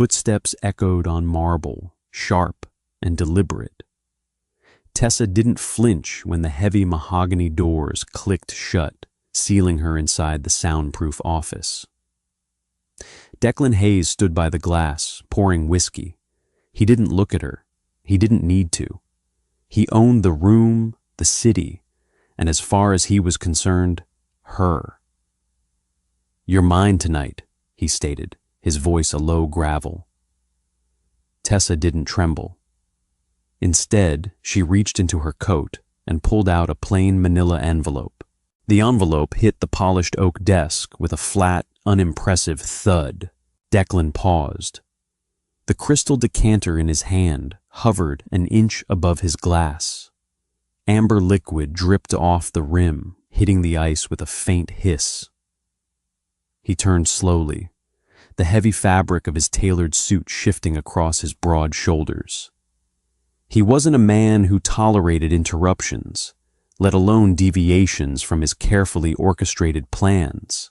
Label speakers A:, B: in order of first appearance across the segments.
A: footsteps echoed on marble, sharp and deliberate. Tessa didn't flinch when the heavy mahogany doors clicked shut, sealing her inside the soundproof office. Declan Hayes stood by the glass, pouring whiskey. He didn't look at her. He didn't need to. He owned the room, the city, and as far as he was concerned, her. "You're mine tonight," he stated, his voice a low gravel. Tessa didn't tremble. Instead, she reached into her coat and pulled out a plain manila envelope. The envelope hit the polished oak desk with a flat, unimpressive thud. Declan paused. The crystal decanter in his hand hovered an inch above his glass. Amber liquid dripped off the rim, hitting the ice with a faint hiss. He turned slowly, the heavy fabric of his tailored suit shifting across his broad shoulders. He wasn't a man who tolerated interruptions, let alone deviations from his carefully orchestrated plans.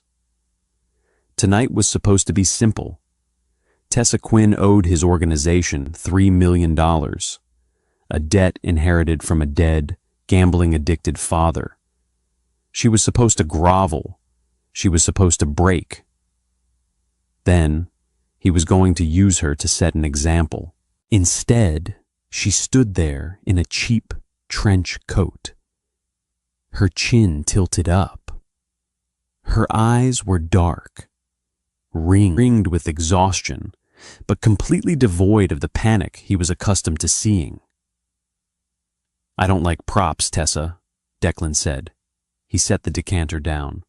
A: Tonight was supposed to be simple. Tessa Quinn owed his organization $3 million, a debt inherited from a dead, gambling-addicted father. She was supposed to grovel. She was supposed to break. Then, he was going to use her to set an example. Instead, she stood there in a cheap trench coat, her chin tilted up. Her eyes were dark, ringed with exhaustion, but completely devoid of the panic he was accustomed to seeing. "I don't like props, Tessa," Declan said. He set the decanter down.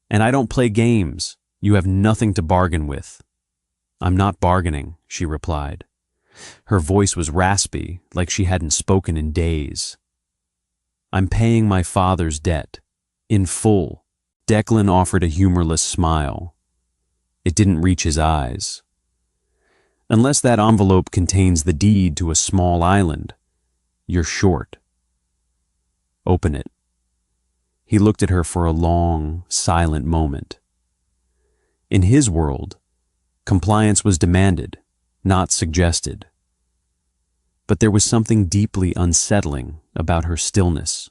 A: "And I don't play games. You have nothing to bargain with." "I'm not bargaining," she replied. Her voice was raspy, like she hadn't spoken in days. "I'm paying my father's debt. In full." Declan offered a humorless smile. It didn't reach his eyes. "Unless that envelope contains the deed to a small island, you're short." "Open it." He looked at her for a long, silent moment. In his world, compliance was demanded, not suggested. But there was something deeply unsettling about her stillness.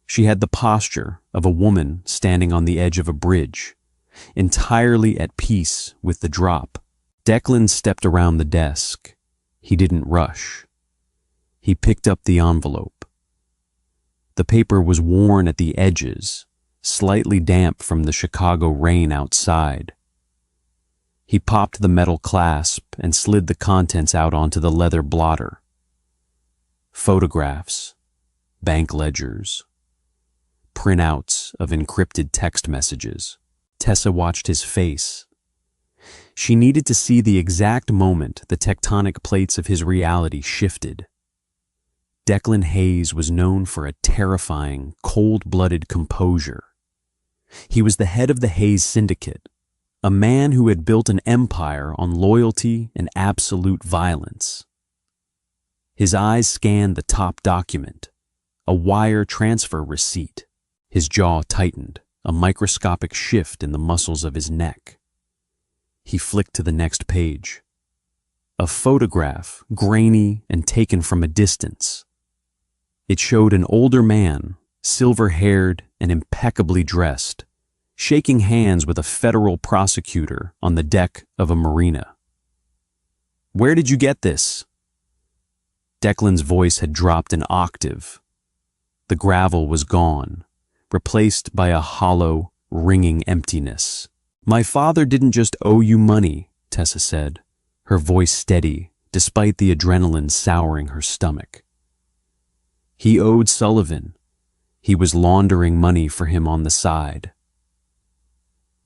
A: She had the posture of a woman standing on the edge of a bridge, entirely at peace with the drop. Declan stepped around the desk. He didn't rush. He picked up the envelope. The paper was worn at the edges, slightly damp from the Chicago rain outside. He popped the metal clasp and slid the contents out onto the leather blotter. Photographs, bank ledgers, printouts of encrypted text messages. Tessa watched his face. She needed to see the exact moment the tectonic plates of his reality shifted. Declan Hayes was known for a terrifying, cold-blooded composure. He was the head of the Hayes Syndicate, a man who had built an empire on loyalty and absolute violence. His eyes scanned the top document, a wire transfer receipt. His jaw tightened, a microscopic shift in the muscles of his neck. He flicked to the next page. A photograph, grainy and taken from a distance. It showed an older man, silver-haired and impeccably dressed, shaking hands with a federal prosecutor on the deck of a marina. "Where did you get this?" Declan's voice had dropped an octave. The gravel was gone, replaced by a hollow, ringing emptiness. "My father didn't just owe you money," Tessa said, her voice steady, despite the adrenaline souring her stomach. "He owed Sullivan. He was laundering money for him on the side.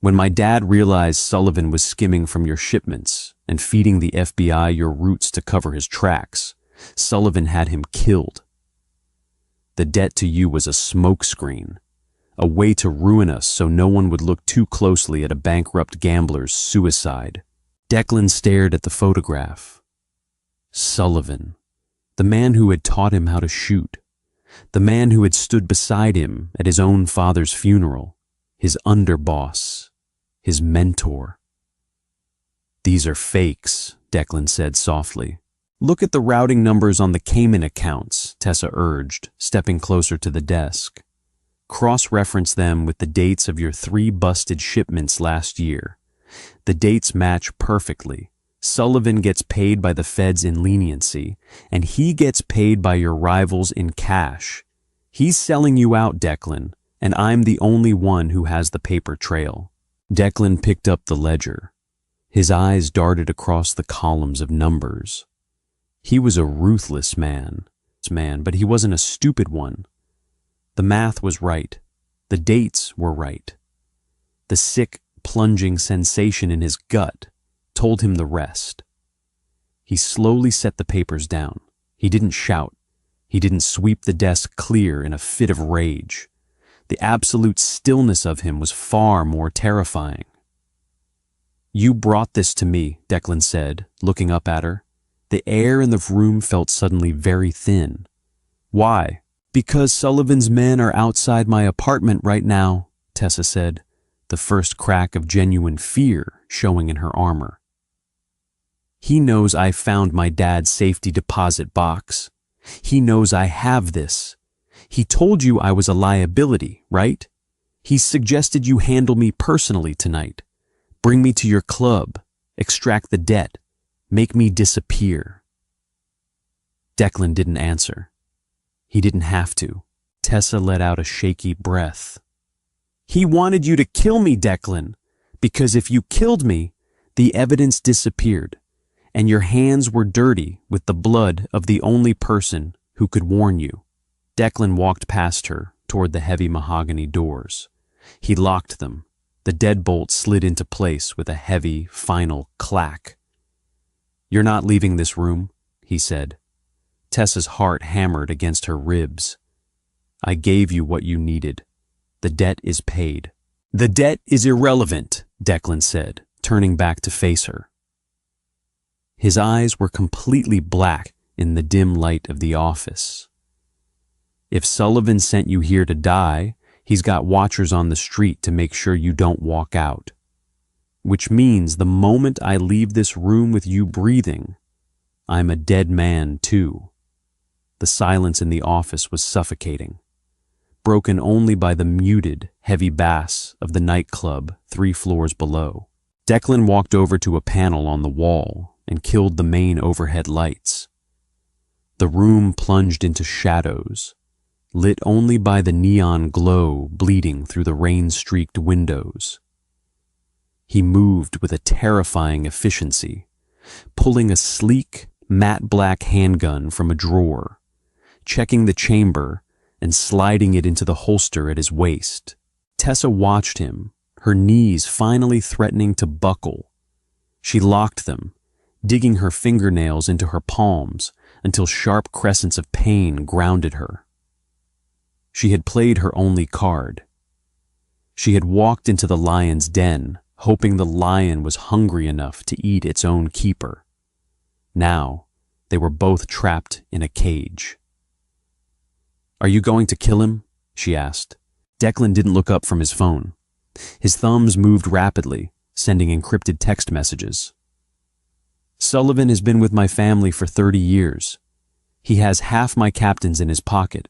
A: When my dad realized Sullivan was skimming from your shipments and feeding the FBI your routes to cover his tracks, Sullivan had him killed. The debt to you was a smokescreen, a way to ruin us so no one would look too closely at a bankrupt gambler's suicide." Declan stared at the photograph. Sullivan, the man who had taught him how to shoot, the man who had stood beside him at his own father's funeral, his underboss, his mentor. These are fakes, Declan said softly. Look at the routing numbers on the Cayman accounts, Tessa urged, stepping closer to the desk. Cross-reference them with the dates of your 3 busted shipments last year. The dates match perfectly. Sullivan gets paid by the feds in leniency, and he gets paid by your rivals in cash. He's selling you out, Declan, and I'm the only one who has the paper trail. Declan picked up the ledger. His eyes darted across the columns of numbers. He was a ruthless man, but he wasn't a stupid one. The math was right. The dates were right. The sick, plunging sensation in his gut told him the rest. He slowly set the papers down. He didn't shout. He didn't sweep the desk clear in a fit of rage. The absolute stillness of him was far more terrifying. You brought this to me, Declan said, looking up at her. The air in the room felt suddenly very thin. Why? Because Sullivan's men are outside my apartment right now, Tessa said, the first crack of genuine fear showing in her armor. He knows I found my dad's safety deposit box. He knows I have this. He told you I was a liability, right? He suggested you handle me personally tonight. Bring me to your club, extract the debt, make me disappear. Declan didn't answer. He didn't have to. Tessa let out a shaky breath. He wanted you to kill me, Declan, because if you killed me, the evidence disappeared, and your hands were dirty with the blood of the only person who could warn you. Declan walked past her toward the heavy mahogany doors. He locked them. The deadbolt slid into place with a heavy, final clack. You're not leaving this room, he said. Tessa's heart hammered against her ribs. I gave you what you needed. The debt is paid. The debt is irrelevant, Declan said, turning back to face her. His eyes were completely black in the dim light of the office. If Sullivan sent you here to die, he's got watchers on the street to make sure you don't walk out. Which means the moment I leave this room with you breathing, I'm a dead man too. The silence in the office was suffocating, broken only by the muted, heavy bass of the nightclub 3 floors below. Declan walked over to a panel on the wall and killed the main overhead lights. The room plunged into shadows, lit only by the neon glow bleeding through the rain-streaked windows. He moved with a terrifying efficiency, pulling a sleek, matte black handgun from a drawer, checking the chamber and sliding it into the holster at his waist. Tessa watched him, her knees finally threatening to buckle. She locked them, digging her fingernails into her palms until sharp crescents of pain grounded her. She had played her only card. She had walked into the lion's den, hoping the lion was hungry enough to eat its own keeper. Now, they were both trapped in a cage. Are you going to kill him? She asked. Declan didn't look up from his phone. His thumbs moved rapidly, sending encrypted text messages. Sullivan has been with my family for 30 years. He has half my captains in his pocket.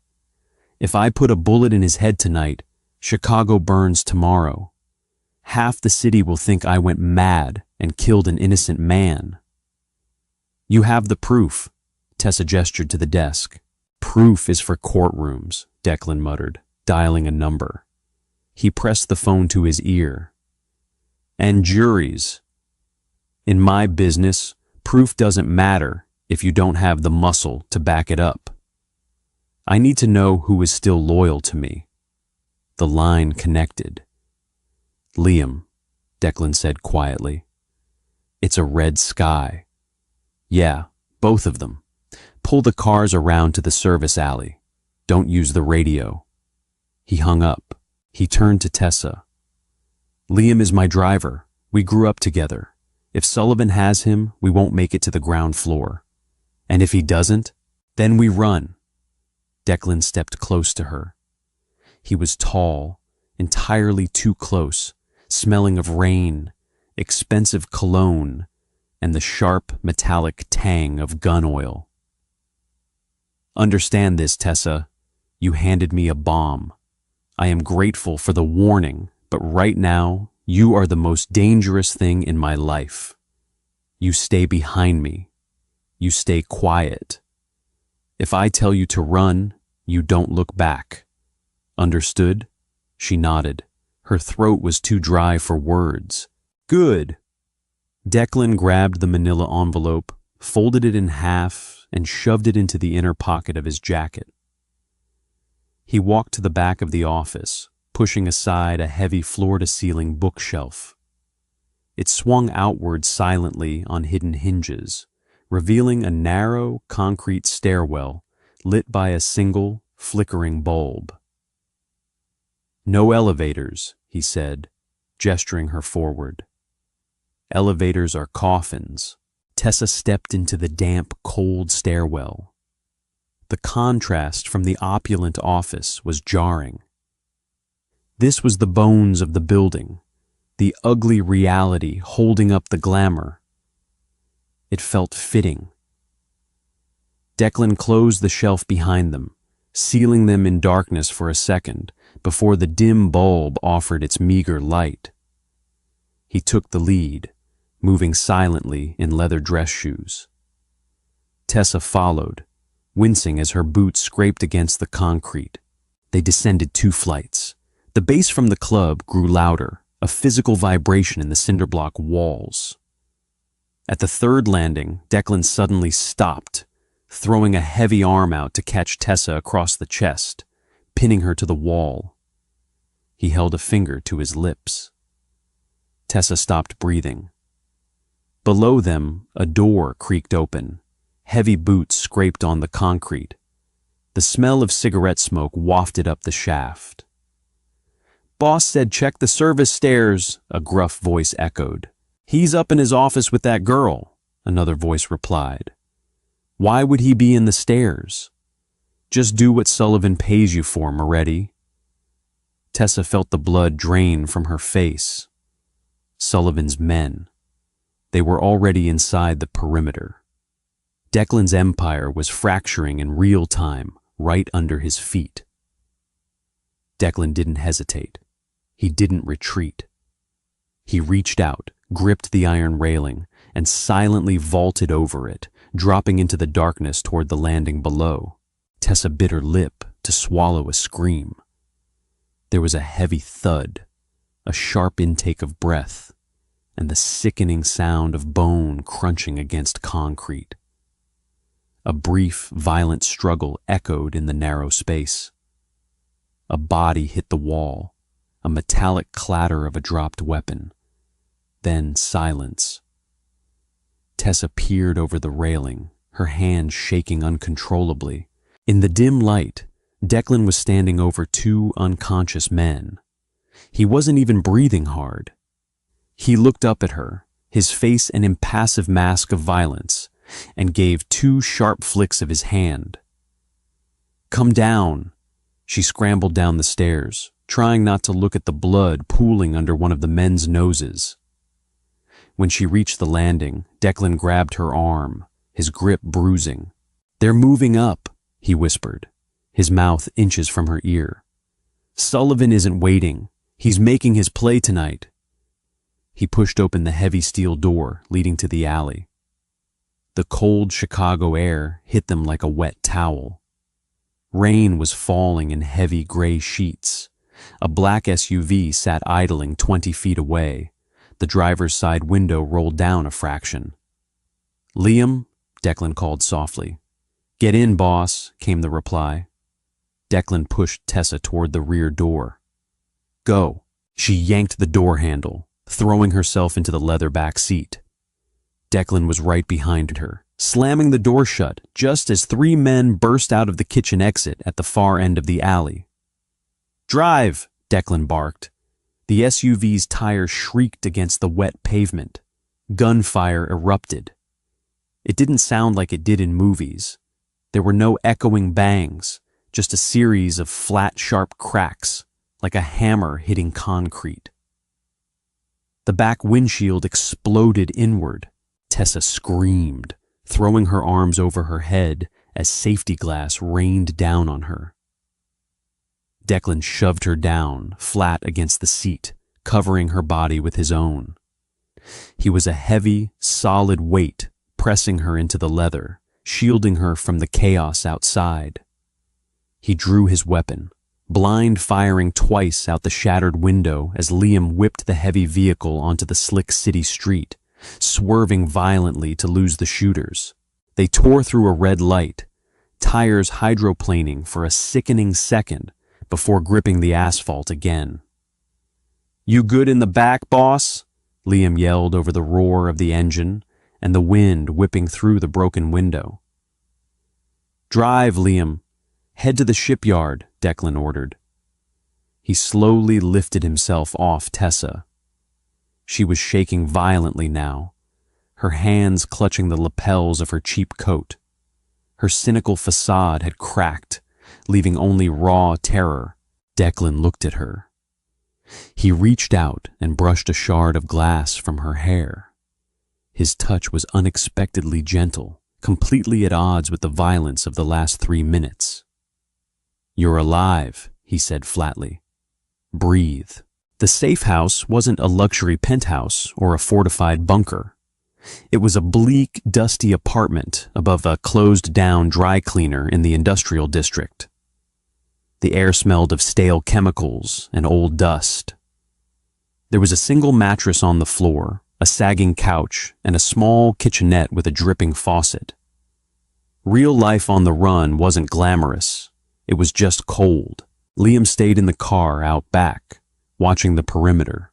A: If I put a bullet in his head tonight, Chicago burns tomorrow. Half the city will think I went mad and killed an innocent man. You have the proof, Tessa gestured to the desk. Proof is for courtrooms, Declan muttered, dialing a number. He pressed the phone to his ear. And juries. In my business, proof doesn't matter if you don't have the muscle to back it up. I need to know who is still loyal to me. The line connected. Liam, Declan said quietly. It's a red sky. Yeah, both of them. Pull the cars around to the service alley. Don't use the radio. He hung up. He turned to Tessa. Liam is my driver. We grew up together. If Sullivan has him, we won't make it to the ground floor. And if he doesn't, then we run. Declan stepped close to her. He was tall, entirely too close, smelling of rain, expensive cologne, and the sharp, metallic tang of gun oil. "Understand this, Tessa. You handed me a bomb. I am grateful for the warning, but right now, you are the most dangerous thing in my life. You stay behind me. You stay quiet. If I tell you to run, you don't look back. Understood?" She nodded. Her throat was too dry for words. "Good." Declan grabbed the manila envelope, folded it in half, and shoved it into the inner pocket of his jacket. He walked to the back of the office, pushing aside a heavy floor-to-ceiling bookshelf. It swung outward silently on hidden hinges, revealing a narrow, concrete stairwell lit by a single, flickering bulb. "No elevators," he said, gesturing her forward. "Elevators are coffins." Tessa stepped into the damp, cold stairwell. The contrast from the opulent office was jarring. This was the bones of the building, the ugly reality holding up the glamour. It felt fitting. Declan closed the shelf behind them, sealing them in darkness for a second before the dim bulb offered its meager light. He took the lead, moving silently in leather dress shoes. Tessa followed, wincing as her boots scraped against the concrete. They descended 2 flights. The bass from the club grew louder, a physical vibration in the cinderblock walls. At the 3rd landing, Declan suddenly stopped, throwing a heavy arm out to catch Tessa across the chest, pinning her to the wall. He held a finger to his lips. Tessa stopped breathing. Below them, a door creaked open. Heavy boots scraped on the concrete. The smell of cigarette smoke wafted up the shaft. "Boss said check the service stairs," a gruff voice echoed. "He's up in his office with that girl," another voice replied. "Why would he be in the stairs?" "Just do what Sullivan pays you for, Moretti." Tessa felt the blood drain from her face. Sullivan's men. They were already inside the perimeter. Declan's empire was fracturing in real time, right under his feet. Declan didn't hesitate. He didn't retreat. He reached out, gripped the iron railing, and silently vaulted over it, dropping into the darkness toward the landing below. Tessa bit her lip to swallow a scream. There was a heavy thud, a sharp intake of breath, and the sickening sound of bone crunching against concrete. A brief, violent struggle echoed in the narrow space. A body hit the wall, a metallic clatter of a dropped weapon. Then silence. Tessa peered over the railing, her hands shaking uncontrollably. In the dim light, Declan was standing over 2 unconscious men. He wasn't even breathing hard. He looked up at her, his face an impassive mask of violence, and gave 2 sharp flicks of his hand. "Come down." She scrambled down the stairs, trying not to look at the blood pooling under one of the men's noses. When she reached the landing, Declan grabbed her arm, his grip bruising. "They're moving up," he whispered, his mouth inches from her ear. "Sullivan isn't waiting. He's making his play tonight." He pushed open the heavy steel door leading to the alley. The cold Chicago air hit them like a wet towel. Rain was falling in heavy gray sheets. A black SUV sat idling 20 feet away. The driver's side window rolled down a fraction. "Liam," Declan called softly. "Get in, boss," came the reply. Declan pushed Tessa toward the rear door. "Go." She yanked the door handle, throwing herself into the leather back seat. Declan was right behind her, slamming the door shut just as 3 men burst out of the kitchen exit at the far end of the alley. "Drive," Declan barked. The SUV's tires shrieked against the wet pavement. Gunfire erupted. It didn't sound like it did in movies. There were no echoing bangs, just a series of flat, sharp cracks, like a hammer hitting concrete. The back windshield exploded inward. Tessa screamed, throwing her arms over her head as safety glass rained down on her. Declan shoved her down, flat against the seat, covering her body with his own. He was a heavy, solid weight, pressing her into the leather, shielding her from the chaos outside. He drew his weapon, blind firing twice out the shattered window as Liam whipped the heavy vehicle onto the slick city street, swerving violently to lose the shooters. They tore through a red light, tires hydroplaning for a sickening second before gripping the asphalt again. "You good in the back, boss?" Liam yelled over the roar of the engine and the wind whipping through the broken window. "Drive, Liam. Head to the shipyard," Declan ordered. He slowly lifted himself off Tessa. She was shaking violently now, her hands clutching the lapels of her cheap coat. Her cynical facade had cracked, leaving only raw terror. Declan looked at her. He reached out and brushed a shard of glass from her hair. His touch was unexpectedly gentle, completely at odds with the violence of the last 3 minutes. "You're alive," he said flatly. "Breathe." The safe house wasn't a luxury penthouse or a fortified bunker. It was a bleak, dusty apartment above a closed-down dry cleaner in the industrial district. The air smelled of stale chemicals and old dust. There was a single mattress on the floor, a sagging couch, and a small kitchenette with a dripping faucet. Real life on the run wasn't glamorous. It was just cold. Liam stayed in the car out back, watching the perimeter.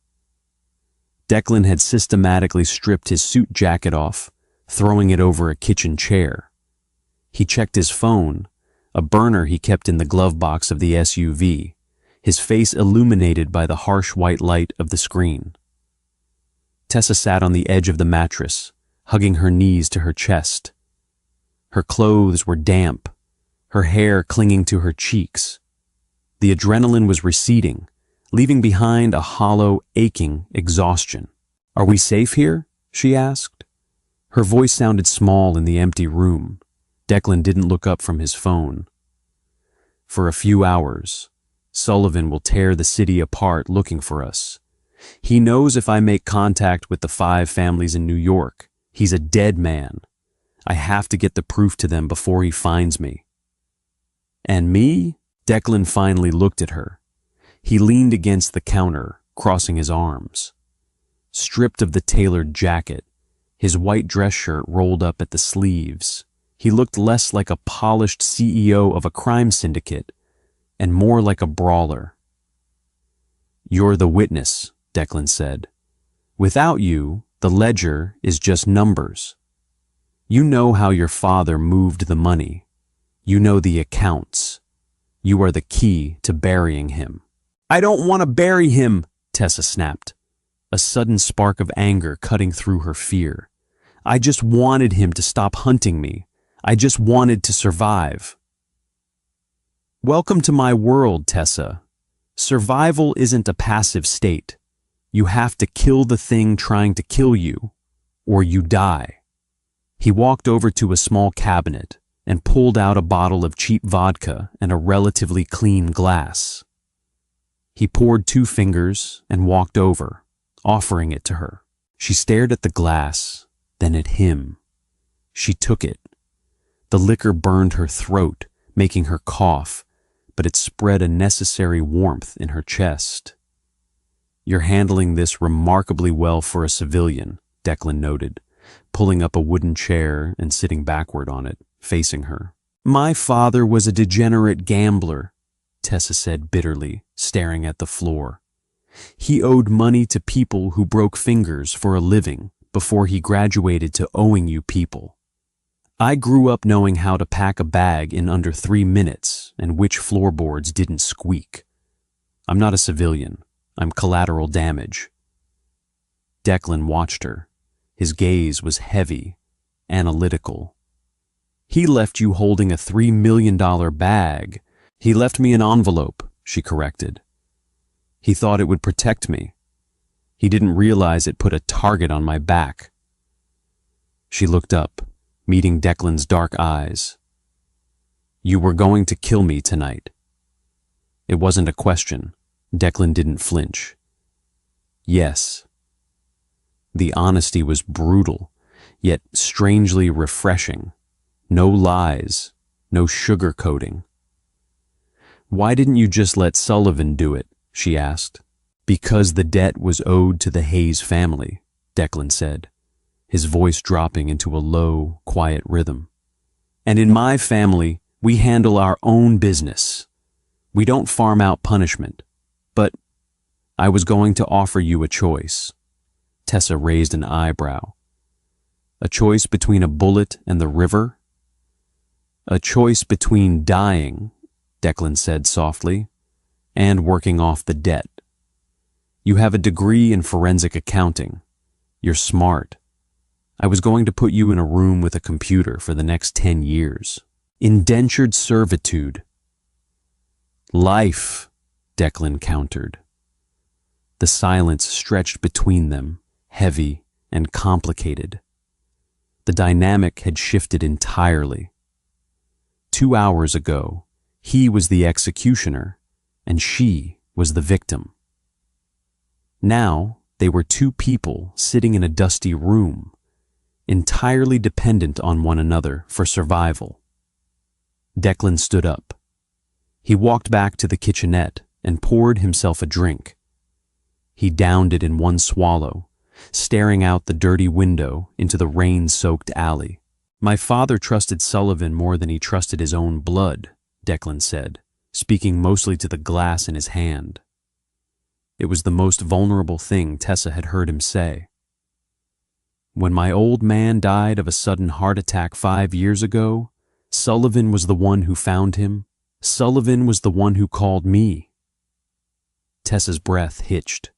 A: Declan had systematically stripped his suit jacket off, throwing it over a kitchen chair. He checked his phone, a burner he kept in the glove box of the SUV, his face illuminated by the harsh white light of the screen. Tessa sat on the edge of the mattress, hugging her knees to her chest. Her clothes were damp, her hair clinging to her cheeks. The adrenaline was receding, leaving behind a hollow, aching exhaustion. "Are we safe here?" she asked. Her voice sounded small in the empty room. Declan didn't look up from his phone. "For a few hours. Sullivan will tear the city apart looking for us. He knows if I make contact with the 5 families in New York, he's a dead man. I have to get the proof to them before he finds me." "And me?" Declan finally looked at her. He leaned against the counter, crossing his arms. Stripped of the tailored jacket, his white dress shirt rolled up at the sleeves, he looked less like a polished CEO of a crime syndicate and more like a brawler. "You're the witness," Declan said. "Without you, the ledger is just numbers. You know how your father moved the money. You know the accounts. You are the key to burying him." "I don't want to bury him," Tessa snapped, a sudden spark of anger cutting through her fear. "I just wanted him to stop hunting me. I just wanted to survive." "Welcome to my world, Tessa. Survival isn't a passive state. You have to kill the thing trying to kill you, or you die." He walked over to a small cabinet and pulled out a bottle of cheap vodka and a relatively clean glass. He poured 2 fingers and walked over, offering it to her. She stared at the glass, then at him. She took it. The liquor burned her throat, making her cough, but it spread a necessary warmth in her chest. "You're handling this remarkably well for a civilian," Declan noted, pulling up a wooden chair and sitting backward on it, facing her. "My father was a degenerate gambler," Tessa said bitterly, staring at the floor. "He owed money to people who broke fingers for a living before he graduated to owing you people. I grew up knowing how to pack a bag in under 3 minutes and which floorboards didn't squeak. I'm not a civilian. I'm collateral damage." Declan watched her. His gaze was heavy, analytical. "He left you holding a $3 million bag. He left me an envelope," she corrected. "He thought it would protect me. He didn't realize it put a target on my back." She looked up, meeting Declan's dark eyes. "You were going to kill me tonight." It wasn't a question. Declan didn't flinch. "Yes." The honesty was brutal, yet strangely refreshing. No lies, no sugarcoating. "Why didn't you just let Sullivan do it?" she asked. "Because the debt was owed to the Hayes family," Declan said, his voice dropping into a low, quiet rhythm. "And in my family, we handle our own business. We don't farm out punishment. But I was going to offer you a choice." Tessa raised an eyebrow. "A choice between a bullet and the river?" "A choice between dying," Declan said softly, "and working off the debt. You have a degree in forensic accounting. You're smart. I was going to put you in a room with a computer for the next 10 years. Indentured servitude." "Life," Declan countered. The silence stretched between them, heavy and complicated. The dynamic had shifted entirely. 2 hours ago, he was the executioner, and she was the victim. Now, they were two people sitting in a dusty room, entirely dependent on one another for survival. Declan stood up. He walked back to the kitchenette and poured himself a drink. He downed it in one swallow, staring out the dirty window into the rain-soaked alley. "My father trusted Sullivan more than he trusted his own blood," Declan said, speaking mostly to the glass in his hand. It was the most vulnerable thing Tessa had heard him say. "When my old man died of a sudden heart attack 5 years ago, Sullivan was the one who found him. Sullivan was the one who called me." Tessa's breath hitched.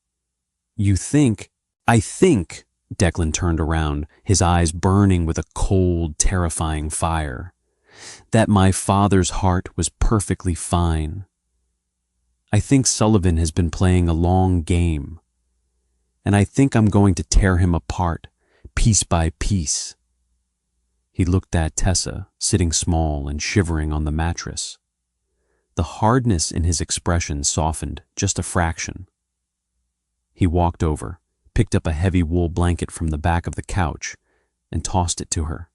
A: "You think—" "I think," Declan turned around, his eyes burning with a cold, terrifying fire, "that my father's heart was perfectly fine. I think Sullivan has been playing a long game, and I think I'm going to tear him apart, piece by piece." He looked at Tessa, sitting small and shivering on the mattress. The hardness in his expression softened just a fraction. He walked over, picked up a heavy wool blanket from the back of the couch, and tossed it to her.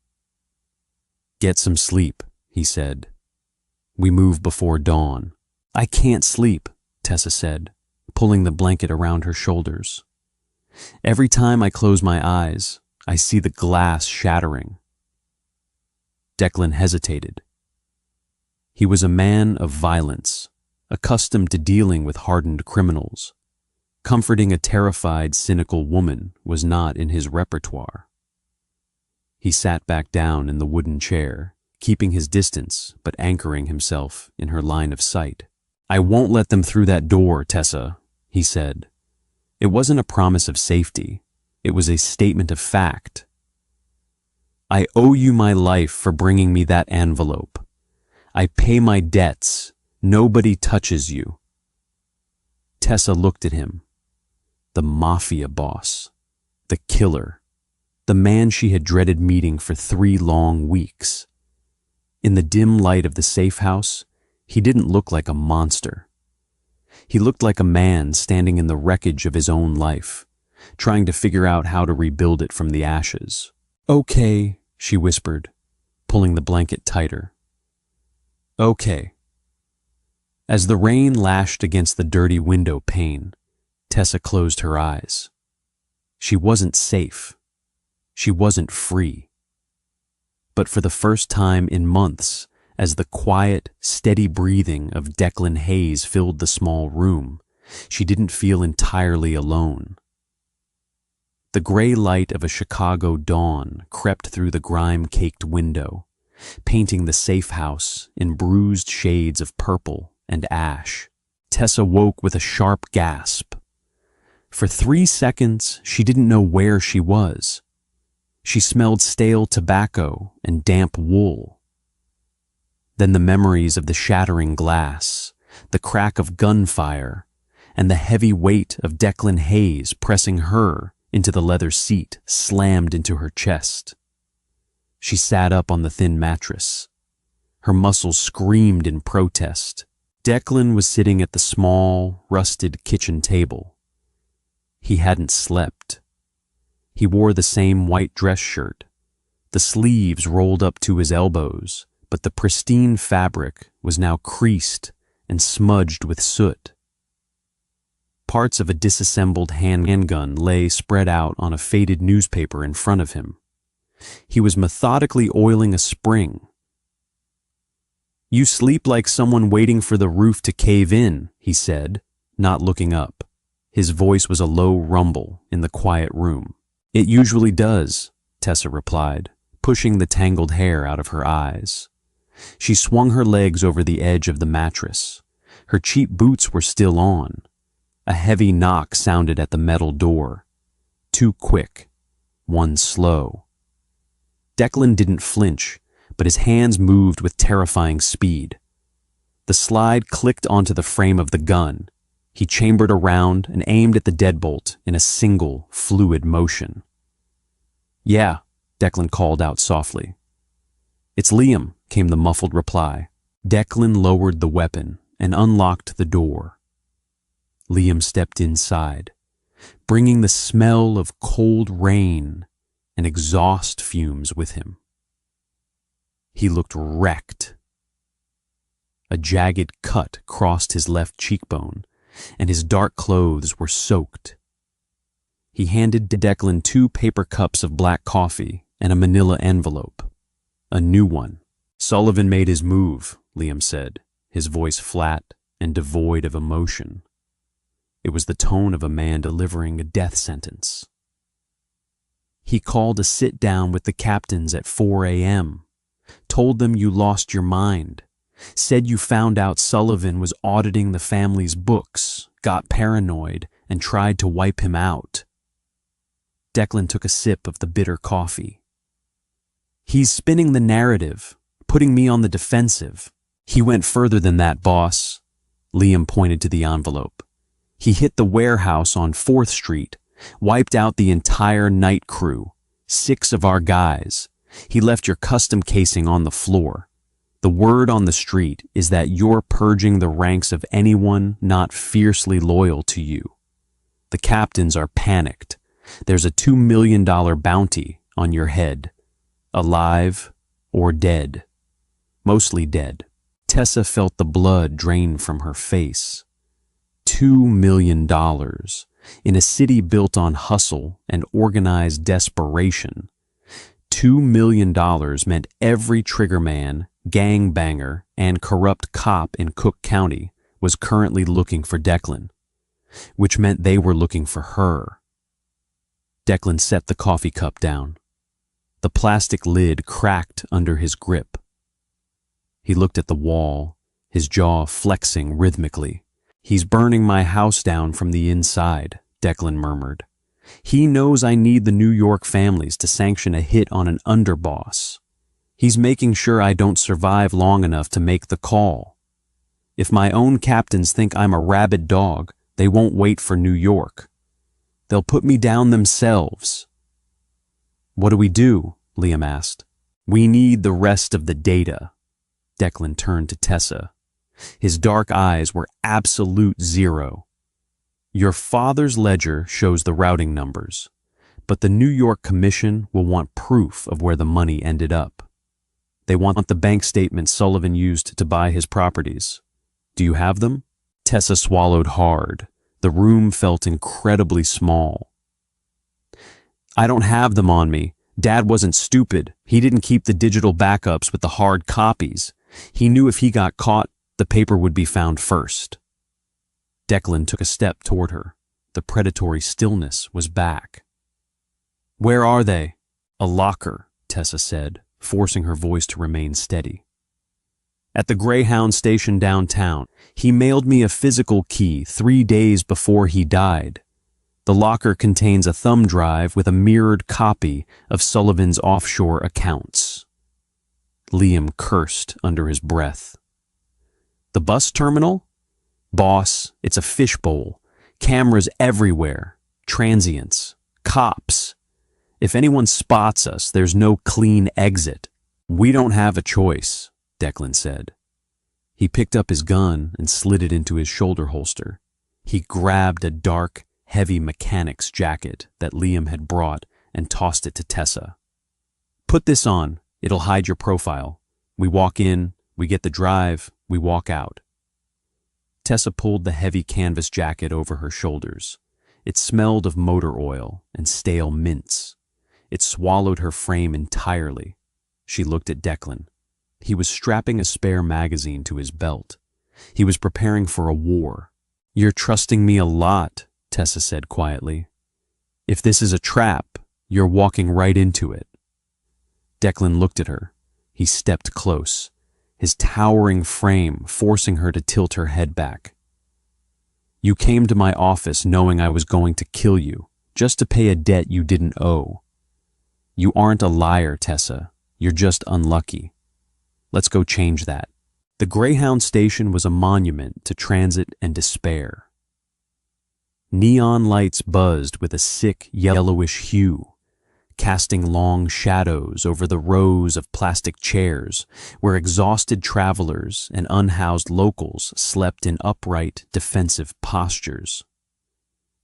A: "Get some sleep," he said. "We move before dawn." "I can't sleep," Tessa said, pulling the blanket around her shoulders. "Every time I close my eyes, I see the glass shattering." Declan hesitated. He was a man of violence, accustomed to dealing with hardened criminals. Comforting a terrified, cynical woman was not in his repertoire. He sat back down in the wooden chair, keeping his distance but anchoring himself in her line of sight. "I won't let them through that door, Tessa," he said. It wasn't a promise of safety. It was a statement of fact. "I owe you my life for bringing me that envelope. I pay my debts. Nobody touches you." Tessa looked at him. The Mafia boss. The killer. The man she had dreaded meeting for 3 long weeks. In the dim light of the safe house, he didn't look like a monster. He looked like a man standing in the wreckage of his own life, trying to figure out how to rebuild it from the ashes. "Okay," she whispered, pulling the blanket tighter. "Okay." As the rain lashed against the dirty window pane, Tessa closed her eyes. She wasn't safe. She wasn't free. But for the first time in months, as the quiet, steady breathing of Declan Hayes filled the small room, she didn't feel entirely alone. The gray light of a Chicago dawn crept through the grime-caked window, painting the safe house in bruised shades of purple and ash. Tessa woke with a sharp gasp. For 3 seconds, she didn't know where she was. She smelled stale tobacco and damp wool. Then the memories of the shattering glass, the crack of gunfire, and the heavy weight of Declan Hayes pressing her into the leather seat slammed into her chest. She sat up on the thin mattress. Her muscles screamed in protest. Declan was sitting at the small, rusted kitchen table. He hadn't slept. He wore the same white dress shirt, the sleeves rolled up to his elbows, but the pristine fabric was now creased and smudged with soot. Parts of a disassembled handgun lay spread out on a faded newspaper in front of him. He was methodically oiling a spring. "You sleep like someone waiting for the roof to cave in," he said, not looking up. His voice was a low rumble in the quiet room. "It usually does," Tessa replied, pushing the tangled hair out of her eyes. She swung her legs over the edge of the mattress. Her cheap boots were still on. A heavy knock sounded at the metal door. Two quick, one slow. Declan didn't flinch, but his hands moved with terrifying speed. The slide clicked onto the frame of the gun. He chambered around and aimed at the deadbolt in a single, fluid motion. "Yeah," Declan called out softly. "It's Liam," came the muffled reply. Declan lowered the weapon and unlocked the door. Liam stepped inside, bringing the smell of cold rain and exhaust fumes with him. He looked wrecked. A jagged cut crossed his left cheekbone, and his dark clothes were soaked. He handed Declan 2 paper cups of black coffee and a manila envelope. A new one. "Sullivan made his move," Liam said, his voice flat and devoid of emotion. It was the tone of a man delivering a death sentence. "He called a sit-down with the captains at 4 a.m., told them you lost your mind, said you found out Sullivan was auditing the family's books, got paranoid, and tried to wipe him out." Declan took a sip of the bitter coffee. "He's spinning the narrative, putting me on the defensive. He went further than that, boss." Liam pointed to the envelope. "He hit the warehouse on 4th Street, wiped out the entire night crew, 6 of our guys. He left your custom casing on the floor. The word on the street is that you're purging the ranks of anyone not fiercely loyal to you. The captains are panicked. There's a $2 million bounty on your head, alive or dead. Mostly dead." Tessa felt the blood drain from her face. $2 million in a city built on hustle and organized desperation. $2 million meant every triggerman, gangbanger, and corrupt cop in Cook County was currently looking for Declan, which meant they were looking for her. Declan set the coffee cup down. The plastic lid cracked under his grip. He looked at the wall, his jaw flexing rhythmically. "He's burning my house down from the inside," Declan murmured. "He knows I need the New York families to sanction a hit on an underboss. He's making sure I don't survive long enough to make the call. If my own captains think I'm a rabid dog, they won't wait for New York. They'll put me down themselves." "What do we do?" Liam asked. "We need the rest of the data." Declan turned to Tessa. His dark eyes were absolute zero. "Your father's ledger shows the routing numbers, but the New York Commission will want proof of where the money ended up. They want the bank statements Sullivan used to buy his properties. Do you have them?" Tessa swallowed hard. The room felt incredibly small. "I don't have them on me. Dad wasn't stupid. He didn't keep the digital backups with the hard copies. He knew if he got caught, the paper would be found first." Declan took a step toward her. The predatory stillness was back. "Where are they?" "A locker," Tessa said, forcing her voice to remain steady. "At the Greyhound station downtown. He mailed me a physical key 3 days before he died. The locker contains a thumb drive with a mirrored copy of Sullivan's offshore accounts." Liam cursed under his breath. "The bus terminal? Boss, it's a fishbowl. Cameras everywhere. Transients. Cops. If anyone spots us, there's no clean exit. We don't have a choice, Declan said. He picked up his gun and slid it into his shoulder holster. He grabbed a dark, heavy mechanic's jacket that Liam had brought and tossed it to Tessa. Put this on. It'll hide your profile. We walk in, we get the drive, we walk out. Tessa pulled the heavy canvas jacket over her shoulders. It smelled of motor oil and stale mints. It swallowed her frame entirely. She looked at Declan. He was strapping a spare magazine to his belt. He was preparing for a war. You're trusting me a lot, Tessa said quietly. If this is a trap, you're walking right into it. Declan looked at her. He stepped close, his towering frame forcing her to tilt her head back. You came to my office knowing I was going to kill you, just to pay a debt you didn't owe. You aren't a liar, Tessa. You're just unlucky. Let's go change that. The Greyhound station was a monument to transit and despair. Neon lights buzzed with a sick yellowish hue, casting long shadows over the rows of plastic chairs where exhausted travelers and unhoused locals slept in upright, defensive postures.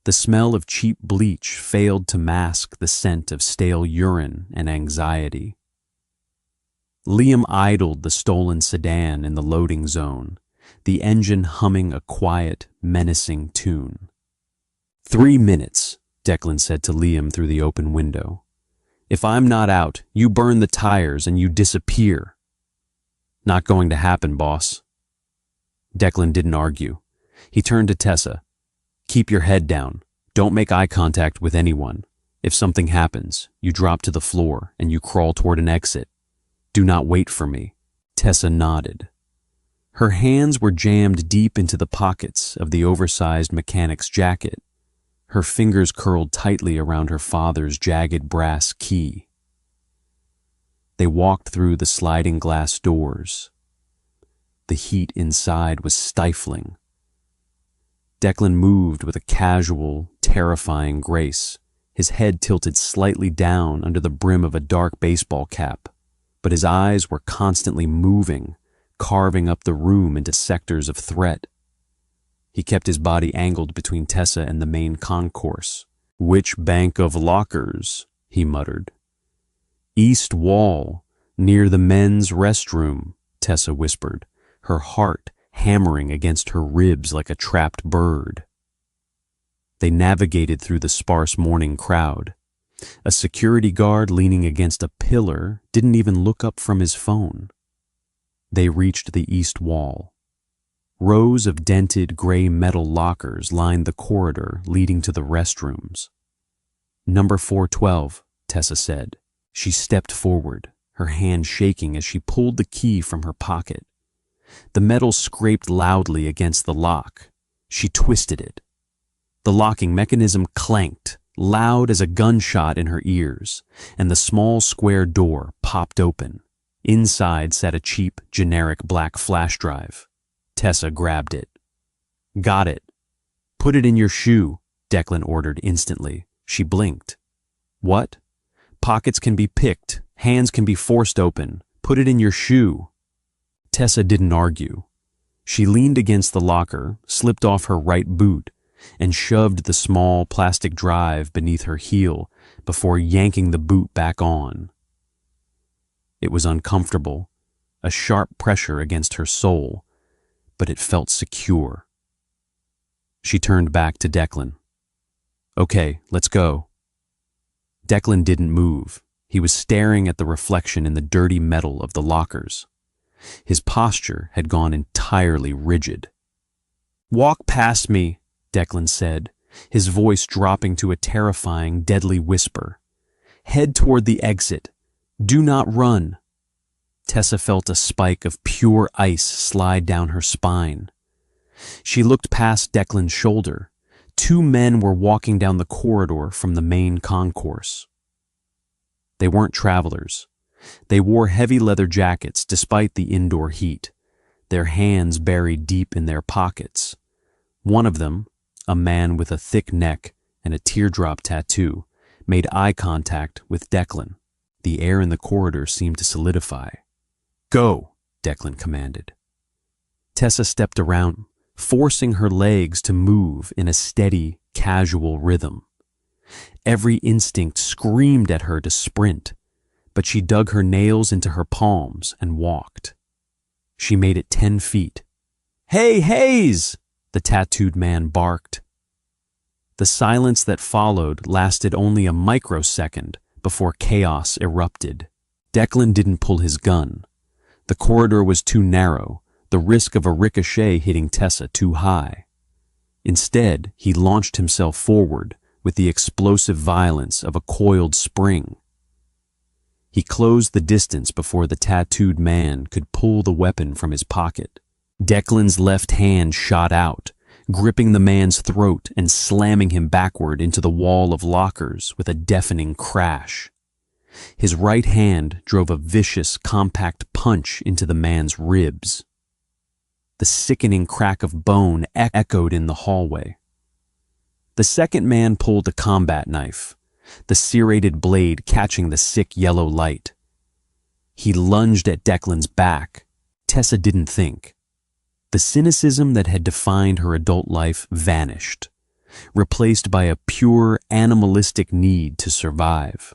A: The smell of cheap bleach failed to mask the scent of stale urine and anxiety. Liam idled the stolen sedan in the loading zone, the engine humming a quiet, menacing tune. 3 minutes, Declan said to Liam through the open window. If I'm not out, you burn the tires and you disappear. Not going to happen, boss. Declan didn't argue. He turned to Tessa. Keep your head down. Don't make eye contact with anyone. If something happens, you drop to the floor and you crawl toward an exit. Do not wait for me. Tessa nodded. Her hands were jammed deep into the pockets of the oversized mechanic's jacket. Her fingers curled tightly around her father's jagged brass key. They walked through the sliding glass doors. The heat inside was stifling. Declan moved with a casual, terrifying grace, his head tilted slightly down under the brim of a dark baseball cap, but his eyes were constantly moving, carving up the room into sectors of threat. He kept his body angled between Tessa and the main concourse. Which bank of lockers? He muttered. East wall, near the men's restroom, Tessa whispered, her heart hammering against her ribs like a trapped bird. They navigated through the sparse morning crowd. A security guard leaning against a pillar didn't even look up from his phone. They reached the east wall. Rows of dented gray metal lockers lined the corridor leading to the restrooms. Number 412, Tessa said. She stepped forward, her hand shaking as she pulled the key from her pocket. The metal scraped loudly against the lock. She twisted it. The locking mechanism clanked, loud as a gunshot in her ears, and the small square door popped open. Inside sat a cheap, generic black flash drive. Tessa grabbed it. Got it. Put it in your shoe, Declan ordered instantly. She blinked. What? Pockets can be picked, hands can be forced open. Put it in your shoe. Tessa didn't argue. She leaned against the locker, slipped off her right boot, and shoved the small plastic drive beneath her heel before yanking the boot back on. It was uncomfortable, a sharp pressure against her soul, but it felt secure. She turned back to Declan. Okay, let's go. Declan didn't move. He was staring at the reflection in the dirty metal of the lockers. His posture had gone entirely rigid. Walk past me, Declan said, his voice dropping to a terrifying, deadly whisper. Head toward the exit. Do not run. Tessa felt a spike of pure ice slide down her spine. She looked past Declan's shoulder. 2 men were walking down the corridor from the main concourse. They weren't travelers. They wore heavy leather jackets despite the indoor heat, their hands buried deep in their pockets. One of them, a man with a thick neck and a teardrop tattoo, made eye contact with Declan. The air in the corridor seemed to solidify. "Go," Declan commanded. Tessa stepped around, forcing her legs to move in a steady, casual rhythm. Every instinct screamed at her to sprint, but she dug her nails into her palms and walked. She made it 10 feet. "Hey, Hayes!" the tattooed man barked. The silence that followed lasted only a microsecond before chaos erupted. Declan didn't pull his gun. The corridor was too narrow, the risk of a ricochet hitting Tessa too high. Instead, he launched himself forward with the explosive violence of a coiled spring. He closed the distance before the tattooed man could pull the weapon from his pocket. Declan's left hand shot out, gripping the man's throat and slamming him backward into the wall of lockers with a deafening crash. His right hand drove a vicious, compact punch into the man's ribs. The sickening crack of bone echoed in the hallway. The second man pulled a combat knife, the serrated blade catching the sick yellow light. He lunged at Declan's back. Tessa didn't think. The cynicism that had defined her adult life vanished, replaced by a pure animalistic need to survive.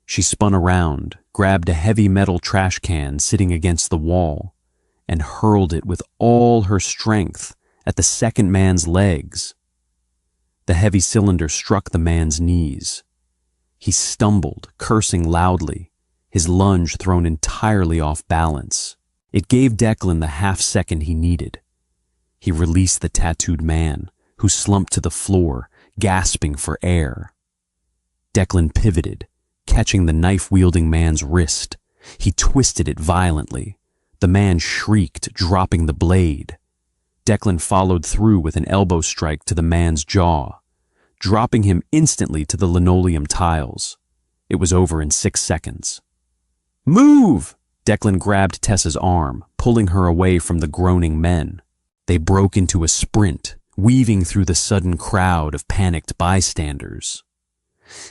A: She spun around, grabbed a heavy metal trash can sitting against the wall, and hurled it with all her strength at the second man's legs. The heavy cylinder struck the man's knees. He stumbled, cursing loudly, his lunge thrown entirely off balance. It gave Declan the half-second he needed. He released the tattooed man, who slumped to the floor, gasping for air. Declan pivoted, catching the knife-wielding man's wrist. He twisted it violently. The man shrieked, dropping the blade. Declan followed through with an elbow strike to the man's jaw, dropping him instantly to the linoleum tiles. It was over in 6 seconds. "Move!" Declan grabbed Tessa's arm, pulling her away from the groaning men. They broke into a sprint, weaving through the sudden crowd of panicked bystanders.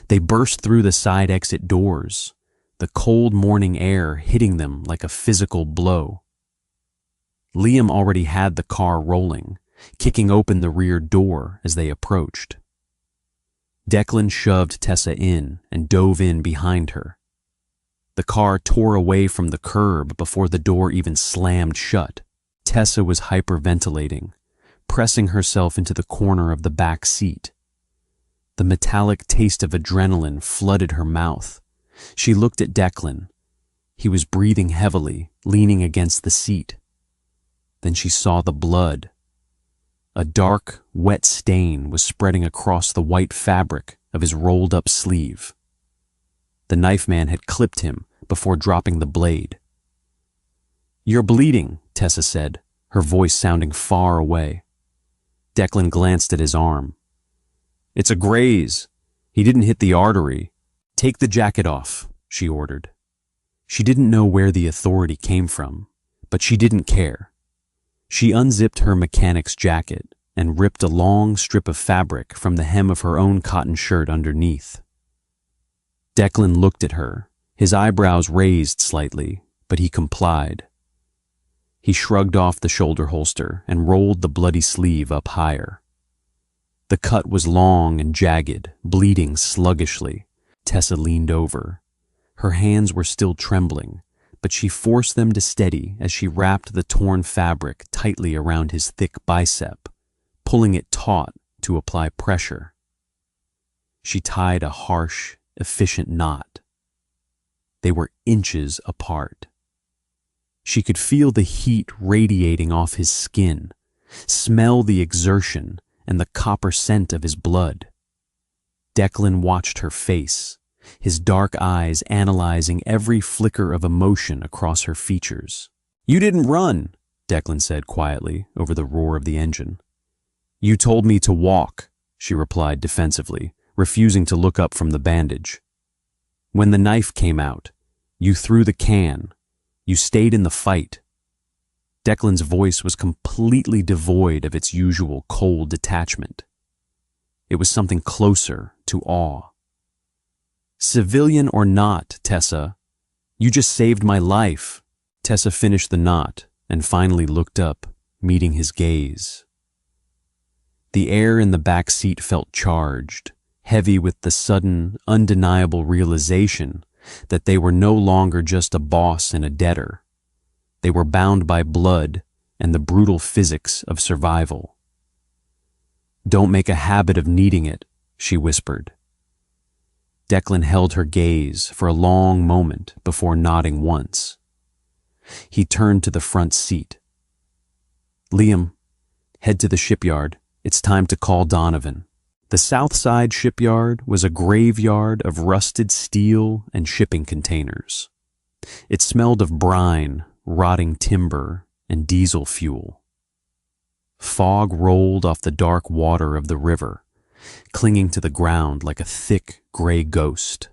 A: They burst through the side exit doors, the cold morning air hitting them like a physical blow. Liam already had the car rolling, kicking open the rear door as they approached. Declan shoved Tessa in and dove in behind her. The car tore away from the curb before the door even slammed shut. Tessa was hyperventilating, pressing herself into the corner of the back seat. The metallic taste of adrenaline flooded her mouth. She looked at Declan. He was breathing heavily, leaning against the seat. Then she saw the blood. A dark, wet stain was spreading across the white fabric of his rolled-up sleeve. The knife man had clipped him before dropping the blade. "You're bleeding," Tessa said, her voice sounding far away. Declan glanced at his arm. "It's a graze. He didn't hit the artery." "Take the jacket off," she ordered. She didn't know where the authority came from, but she didn't care. She unzipped her mechanic's jacket and ripped a long strip of fabric from the hem of her own cotton shirt underneath. Declan looked at her, his eyebrows raised slightly, but he complied. He shrugged off the shoulder holster and rolled the bloody sleeve up higher. The cut was long and jagged, bleeding sluggishly. Tessa leaned over. Her hands were still trembling, but she forced them to steady as she wrapped the torn fabric tightly around his thick bicep, pulling it taut to apply pressure. She tied a harsh, efficient knot. They were inches apart. She could feel the heat radiating off his skin, smell the exertion and the copper scent of his blood. Declan watched her face, his dark eyes analyzing every flicker of emotion across her features. "You didn't run," Declan said quietly over the roar of the engine. "You told me to walk," she replied defensively, refusing to look up from the bandage. "When the knife came out, you threw the can. You stayed in the fight." Declan's voice was completely devoid of its usual cold detachment. It was something closer to awe. Civilian or not, Tessa, you just saved my life. Tessa finished the knot and finally looked up, meeting his gaze. The air in the back seat felt charged, heavy with the sudden, undeniable realization that they were no longer just a boss and a debtor. They were bound by blood and the brutal physics of survival. "Don't make a habit of needing it," she whispered. Declan held her gaze for a long moment before nodding once. He turned to the front seat. "Liam, head to the shipyard. It's time to call Donovan." The South Side shipyard was a graveyard of rusted steel and shipping containers. It smelled of brine, rotting timber, and diesel fuel. Fog rolled off the dark water of the river, clinging to the ground like a thick, gray ghost.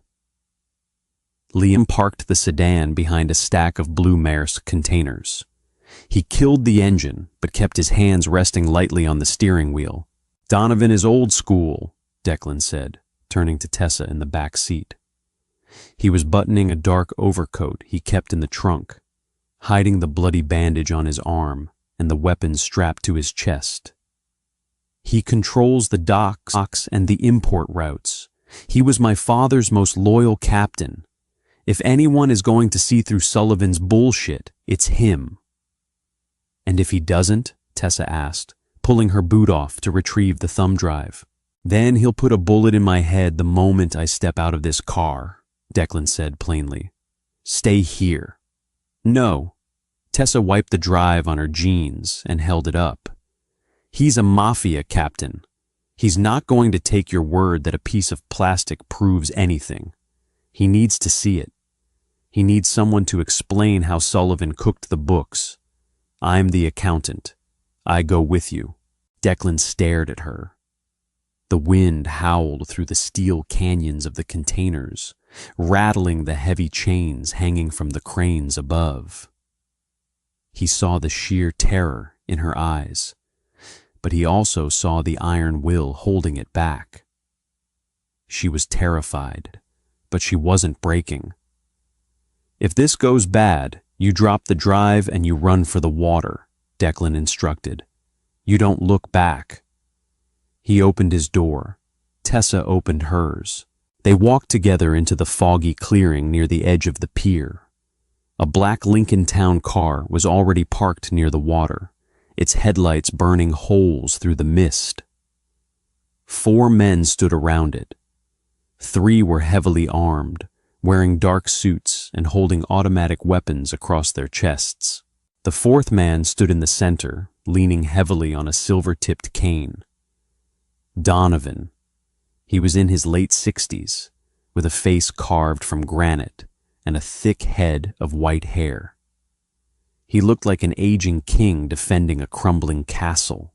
A: Liam parked the sedan behind a stack of Blue Maersk containers. He killed the engine, but kept his hands resting lightly on the steering wheel. "Donovan is old school," Declan said, turning to Tessa in the back seat. He was buttoning a dark overcoat he kept in the trunk, hiding the bloody bandage on his arm and the weapon strapped to his chest. "He controls the docks and the import routes. He was my father's most loyal captain. If anyone is going to see through Sullivan's bullshit, it's him." "And if he doesn't?" Tessa asked, pulling her boot off to retrieve the thumb drive. "Then he'll put a bullet in my head the moment I step out of this car," Declan said plainly. "Stay here." "No." Tessa wiped the drive on her jeans and held it up. "He's a mafia captain. He's not going to take your word that a piece of plastic proves anything. He needs to see it. He needs someone to explain how Sullivan cooked the books. I'm the accountant. I go with you." Declan stared at her. The wind howled through the steel canyons of the containers, rattling the heavy chains hanging from the cranes above. He saw the sheer terror in her eyes, but he also saw the iron will holding it back. She was terrified, but she wasn't breaking. "If this goes bad, you drop the drive and you run for the water," Declan instructed. "You don't look back." He opened his door. Tessa opened hers. They walked together into the foggy clearing near the edge of the pier. A black Lincoln Town car was already parked near the water, its headlights burning holes through the mist. 4 men stood around it. 3 were heavily armed, wearing dark suits and holding automatic weapons across their chests. The 4th man stood in the center, leaning heavily on a silver-tipped cane. Donovan. He was in his late 60s, with a face carved from granite and a thick head of white hair. He looked like an aging king defending a crumbling castle.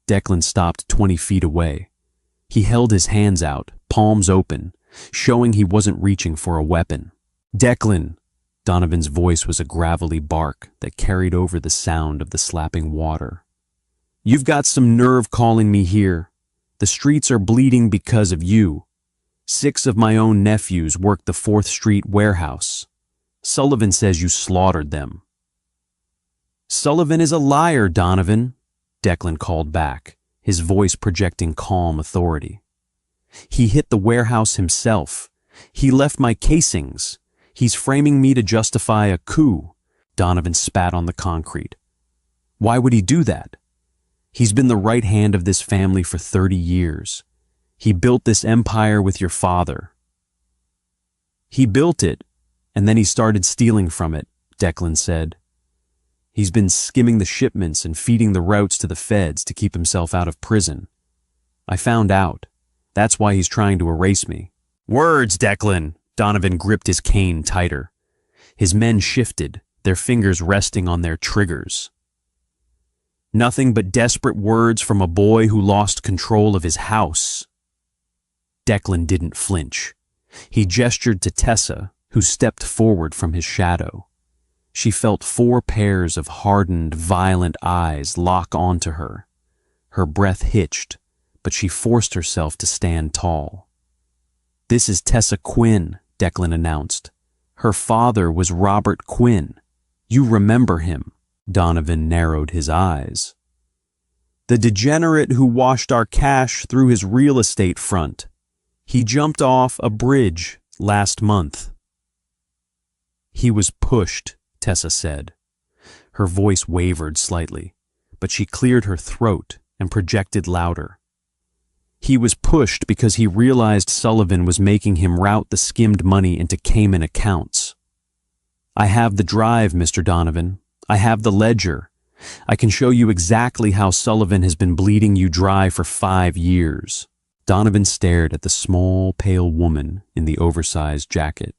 A: Declan stopped 20 feet away. He held his hands out, palms open, showing he wasn't reaching for a weapon. "Declan!" Donovan's voice was a gravelly bark that carried over the sound of the slapping water. "You've got some nerve calling me here. The streets are bleeding because of you. 6 of my own nephews work the 4th Street warehouse. Sullivan says you slaughtered them." "Sullivan is a liar, Donovan," Declan called back, his voice projecting calm authority. "He hit the warehouse himself. He left my casings. He's framing me to justify a coup." Donovan spat on the concrete. "Why would he do that? He's been the right hand of this family for 30 years. He built this empire with your father." "He built it, and then he started stealing from it," Declan said. "He's been skimming the shipments and feeding the routes to the feds to keep himself out of prison. I found out. That's why he's trying to erase me." "Words, Declan!" Donovan gripped his cane tighter. His men shifted, their fingers resting on their triggers. "Nothing but desperate words from a boy who lost control of his house." Declan didn't flinch. He gestured to Tessa, who stepped forward from his shadow. She felt 4 pairs of hardened, violent eyes lock onto her. Her breath hitched, but she forced herself to stand tall. "This is Tessa Quinn," Declan announced. "Her father was Robert Quinn. You remember him." Donovan narrowed his eyes. "The degenerate who washed our cash through his real estate front. He jumped off a bridge last month." "He was pushed," Tessa said. Her voice wavered slightly, but she cleared her throat and projected louder. "He was pushed because he realized Sullivan was making him route the skimmed money into Cayman accounts. I have the drive, Mr. Donovan. I have the ledger. I can show you exactly how Sullivan has been bleeding you dry for 5 years. Donovan stared at the small, pale woman in the oversized jacket.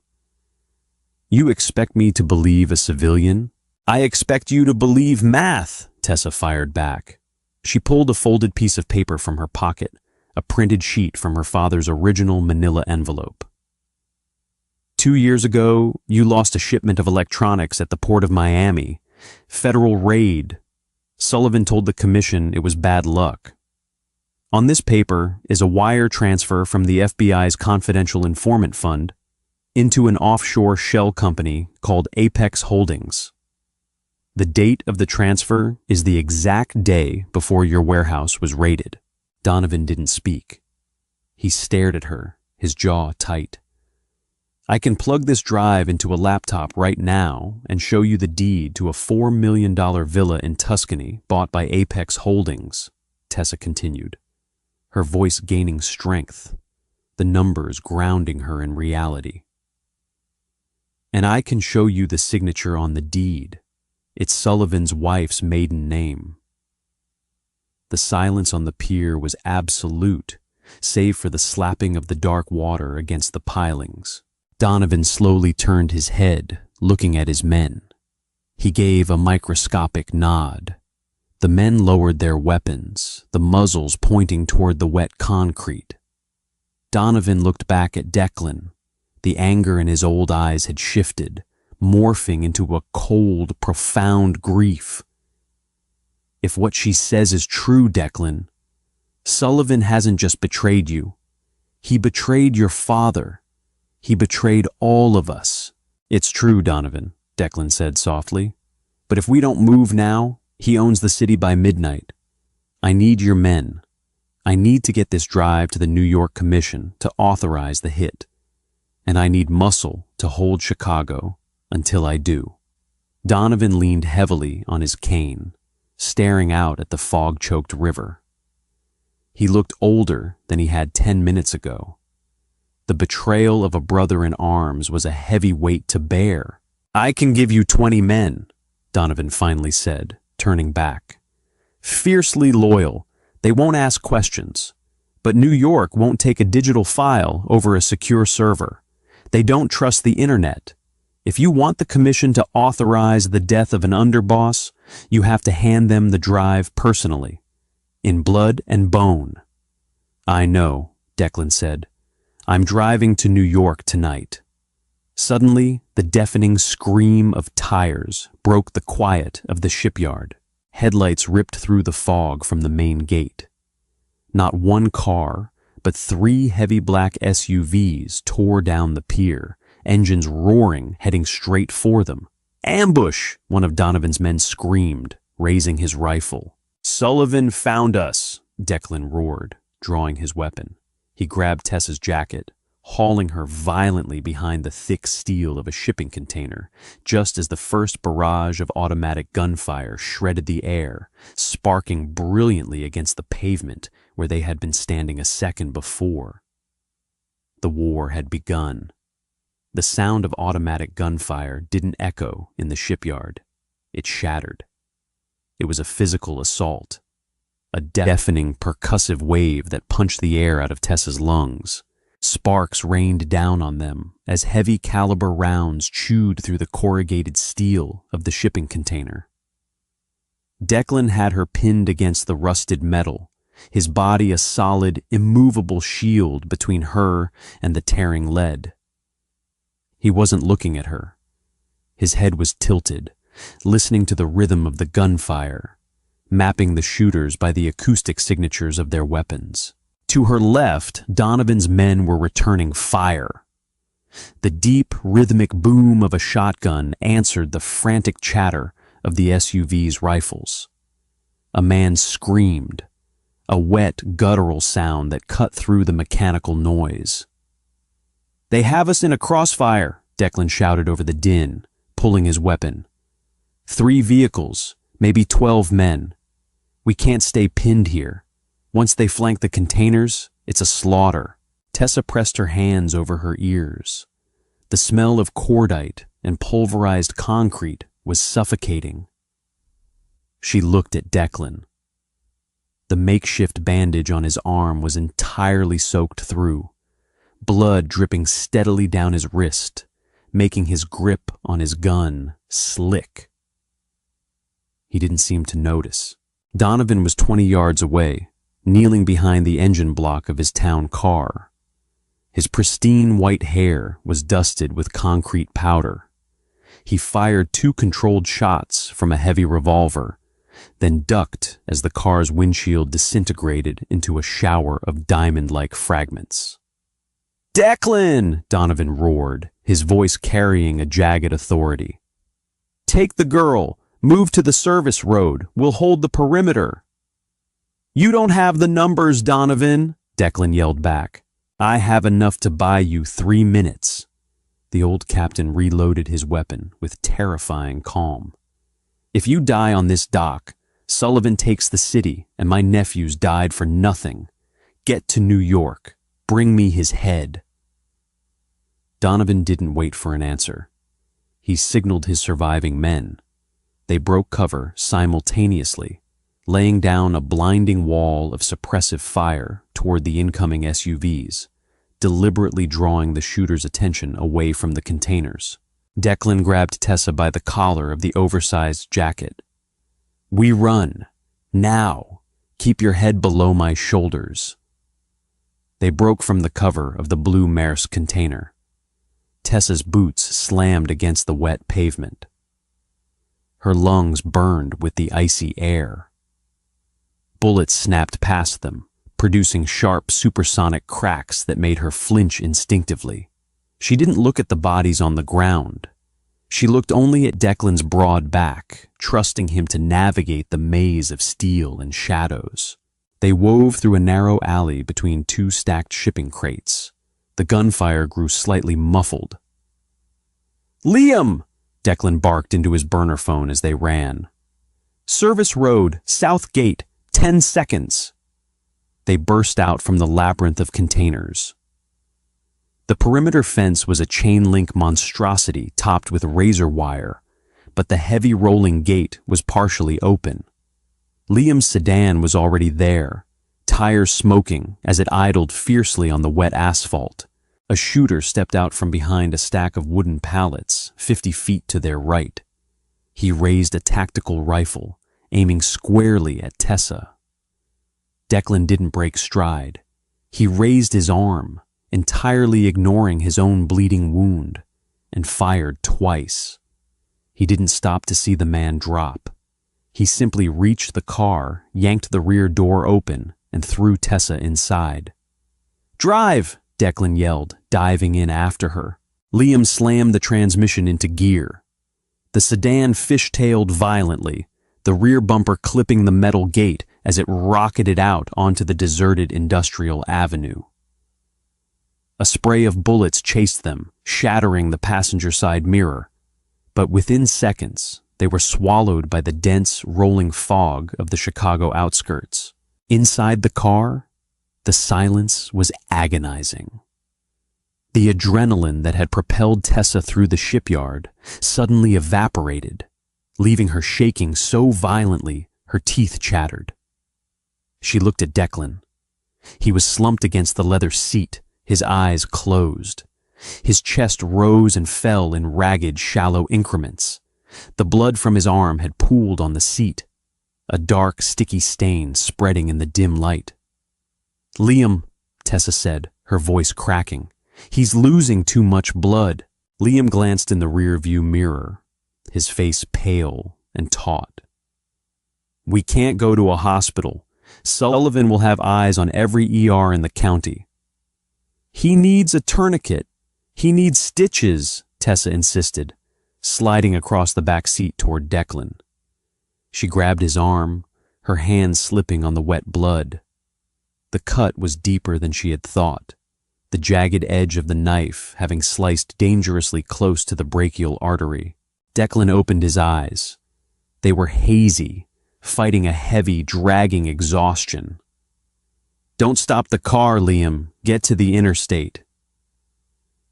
A: "You expect me to believe a civilian?" "I expect you to believe math," Tessa fired back. She pulled a folded piece of paper from her pocket, a printed sheet from her father's original manila envelope. "2 years ago, you lost a shipment of electronics at the port of Miami. Federal raid. Sullivan told the commission it was bad luck. On this paper is a wire transfer from the FBI's confidential informant fund into an offshore shell company called Apex Holdings. The date of the transfer is the exact day before your warehouse was raided." Donovan didn't speak. He stared at her, his jaw tight. "I can plug this drive into a laptop right now and show you the deed to a $4 million villa in Tuscany bought by Apex Holdings," Tessa continued, her voice gaining strength, the numbers grounding her in reality. "And I can show you the signature on the deed. It's Sullivan's wife's maiden name." The silence on the pier was absolute, save for the slapping of the dark water against the pilings. Donovan slowly turned his head, looking at his men. He gave a microscopic nod. The men lowered their weapons, the muzzles pointing toward the wet concrete. Donovan looked back at Declan. The anger in his old eyes had shifted, morphing into a cold, profound grief. "If what she says is true, Declan, Sullivan hasn't just betrayed you. He betrayed your father. He betrayed all of us." "It's true, Donovan," Declan said softly. "But if we don't move now, he owns the city by midnight. I need your men. I need to get this drive to the New York Commission to authorize the hit. And I need muscle to hold Chicago until I do." Donovan leaned heavily on his cane, staring out at the fog-choked river. He looked older than he had 10 minutes ago. The betrayal of a brother in arms was a heavy weight to bear. "I can give you 20 men," Donovan finally said, turning back. "Fiercely loyal. They won't ask questions. But New York won't take a digital file over a secure server. They don't trust the internet. If you want the commission to authorize the death of an underboss, you have to hand them the drive personally, in blood and bone." "I know," Declan said. "I'm driving to New York tonight." Suddenly, the deafening scream of tires broke the quiet of the shipyard. Headlights ripped through the fog from the main gate. Not one car, but 3 heavy black SUVs tore down the pier, engines roaring, heading straight for them. "Ambush!" one of Donovan's men screamed, raising his rifle. "Sullivan found us!" Declan roared, drawing his weapon. He grabbed Tessa's jacket, hauling her violently behind the thick steel of a shipping container, just as the first barrage of automatic gunfire shredded the air, sparking brilliantly against the pavement where they had been standing a second before. The war had begun. The sound of automatic gunfire didn't echo in the shipyard. It shattered. It was a physical assault, a deafening, percussive wave that punched the air out of Tessa's lungs. Sparks rained down on them as heavy caliber rounds chewed through the corrugated steel of the shipping container. Declan had her pinned against the rusted metal, his body a solid, immovable shield between her and the tearing lead. He wasn't looking at her. His head was tilted, listening to the rhythm of the gunfire, mapping the shooters by the acoustic signatures of their weapons. To her left, Donovan's men were returning fire. The deep, rhythmic boom of a shotgun answered the frantic chatter of the SUV's rifles. A man screamed, a wet, guttural sound that cut through the mechanical noise. "They have us in a crossfire," Declan shouted over the din, pulling his weapon. "3 vehicles, maybe 12 men. We can't stay pinned here. Once they flank the containers, it's a slaughter." Tessa pressed her hands over her ears. The smell of cordite and pulverized concrete was suffocating. She looked at Declan. The makeshift bandage on his arm was entirely soaked through, blood dripping steadily down his wrist, making his grip on his gun slick. He didn't seem to notice. Donovan was 20 yards away, kneeling behind the engine block of his town car. His pristine white hair was dusted with concrete powder. He fired 2 controlled shots from a heavy revolver, then ducked as the car's windshield disintegrated into a shower of diamond-like fragments. "Declan!" Donovan roared, his voice carrying a jagged authority. "Take the girl! Move to the service road! We'll hold the perimeter!" "You don't have the numbers, Donovan!" Declan yelled back. "I have enough to buy you 3 minutes." The old captain reloaded his weapon with terrifying calm. "If you die on this dock, Sullivan takes the city and my nephews died for nothing. Get to New York. Bring me his head." Donovan didn't wait for an answer. He signaled his surviving men. They broke cover simultaneously, laying down a blinding wall of suppressive fire toward the incoming SUVs, deliberately drawing the shooter's attention away from the containers. Declan grabbed Tessa by the collar of the oversized jacket. "We run. Now. Keep your head below my shoulders." They broke from the cover of the blue Maersk container. Tessa's boots slammed against the wet pavement. Her lungs burned with the icy air. Bullets snapped past them, producing sharp supersonic cracks that made her flinch instinctively. She didn't look at the bodies on the ground. She looked only at Declan's broad back, trusting him to navigate the maze of steel and shadows. They wove through a narrow alley between 2 stacked shipping crates. The gunfire grew slightly muffled. "Liam!" Declan barked into his burner phone as they ran. "Service Road, South Gate, 10 seconds." They burst out from the labyrinth of containers. The perimeter fence was a chain-link monstrosity topped with razor wire, but the heavy rolling gate was partially open. Liam's sedan was already there, tires smoking as it idled fiercely on the wet asphalt. A shooter stepped out from behind a stack of wooden pallets 50 feet to their right. He raised a tactical rifle, aiming squarely at Tessa. Declan didn't break stride. He raised his arm, entirely ignoring his own bleeding wound, and fired twice. He didn't stop to see the man drop. He simply reached the car, yanked the rear door open, and threw Tessa inside. "Drive!" Declan yelled, diving in after her. Liam slammed the transmission into gear. The sedan fishtailed violently, the rear bumper clipping the metal gate as it rocketed out onto the deserted industrial avenue. A spray of bullets chased them, shattering the passenger side mirror. But within seconds, they were swallowed by the dense, rolling fog of the Chicago outskirts. Inside the car, the silence was agonizing. The adrenaline that had propelled Tessa through the shipyard suddenly evaporated, leaving her shaking so violently her teeth chattered. She looked at Declan. He was slumped against the leather seat, his eyes closed. His chest rose and fell in ragged, shallow increments. The blood from his arm had pooled on the seat, a dark, sticky stain spreading in the dim light. "Liam," Tessa said, her voice cracking. "He's losing too much blood." Liam glanced in the rear-view mirror, his face pale and taut. "We can't go to a hospital. Sullivan will have eyes on every ER in the county. He needs a tourniquet. He needs stitches, Tessa insisted, sliding across the back seat toward Declan. She grabbed his arm, her hand slipping on the wet blood. The cut was deeper than she had thought, the jagged edge of the knife having sliced dangerously close to the brachial artery. Declan opened his eyes. They were hazy, fighting a heavy, dragging exhaustion. "Don't stop the car, Liam. Get to the interstate."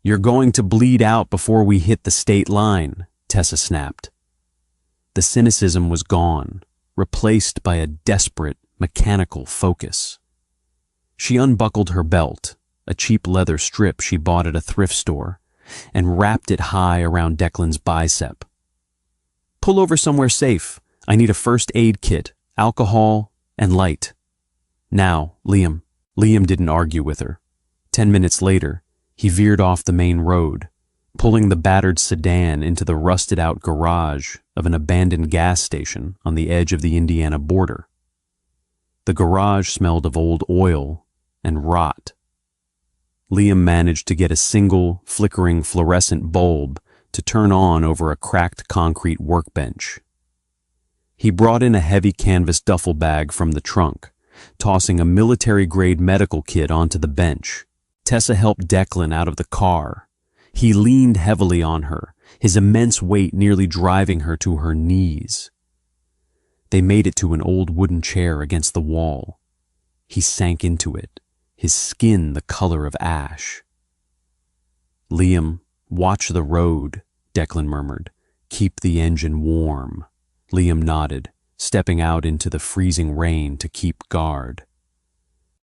A: "You're going to bleed out before we hit the state line," Tessa snapped. The cynicism was gone, replaced by a desperate, mechanical focus. She unbuckled her belt, a cheap leather strip she bought at a thrift store, and wrapped it high around Declan's bicep. "Pull over somewhere safe. I need a first aid kit, alcohol, and light." "Now, Liam." Liam didn't argue with her. 10 minutes later, he veered off the main road, pulling the battered sedan into the rusted-out garage of an abandoned gas station on the edge of the Indiana border. The garage smelled of old oil and rot. Liam managed to get a single, flickering fluorescent bulb to turn on over a cracked concrete workbench. He brought in a heavy canvas duffel bag from the trunk, tossing a military-grade medical kit onto the bench. Tessa helped Declan out of the car. He leaned heavily on her, his immense weight nearly driving her to her knees. They made it to an old wooden chair against the wall. He sank into it, his skin the color of ash. "Liam, watch the road," Declan murmured. "Keep the engine warm." Liam nodded, stepping out into the freezing rain to keep guard.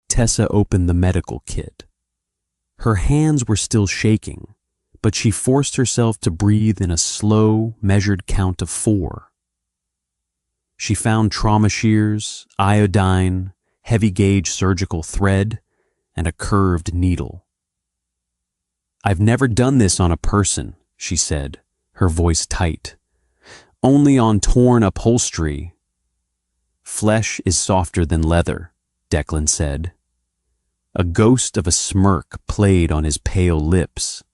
A: Tessa opened the medical kit. Her hands were still shaking, but she forced herself to breathe in a slow, measured count of 4. She found trauma shears, iodine, heavy-gauge surgical thread, and a curved needle. "I've never done this on a person," she said, her voice tight. "Only on torn upholstery." "Flesh is softer than leather," Declan said. A ghost of a smirk played on his pale lips.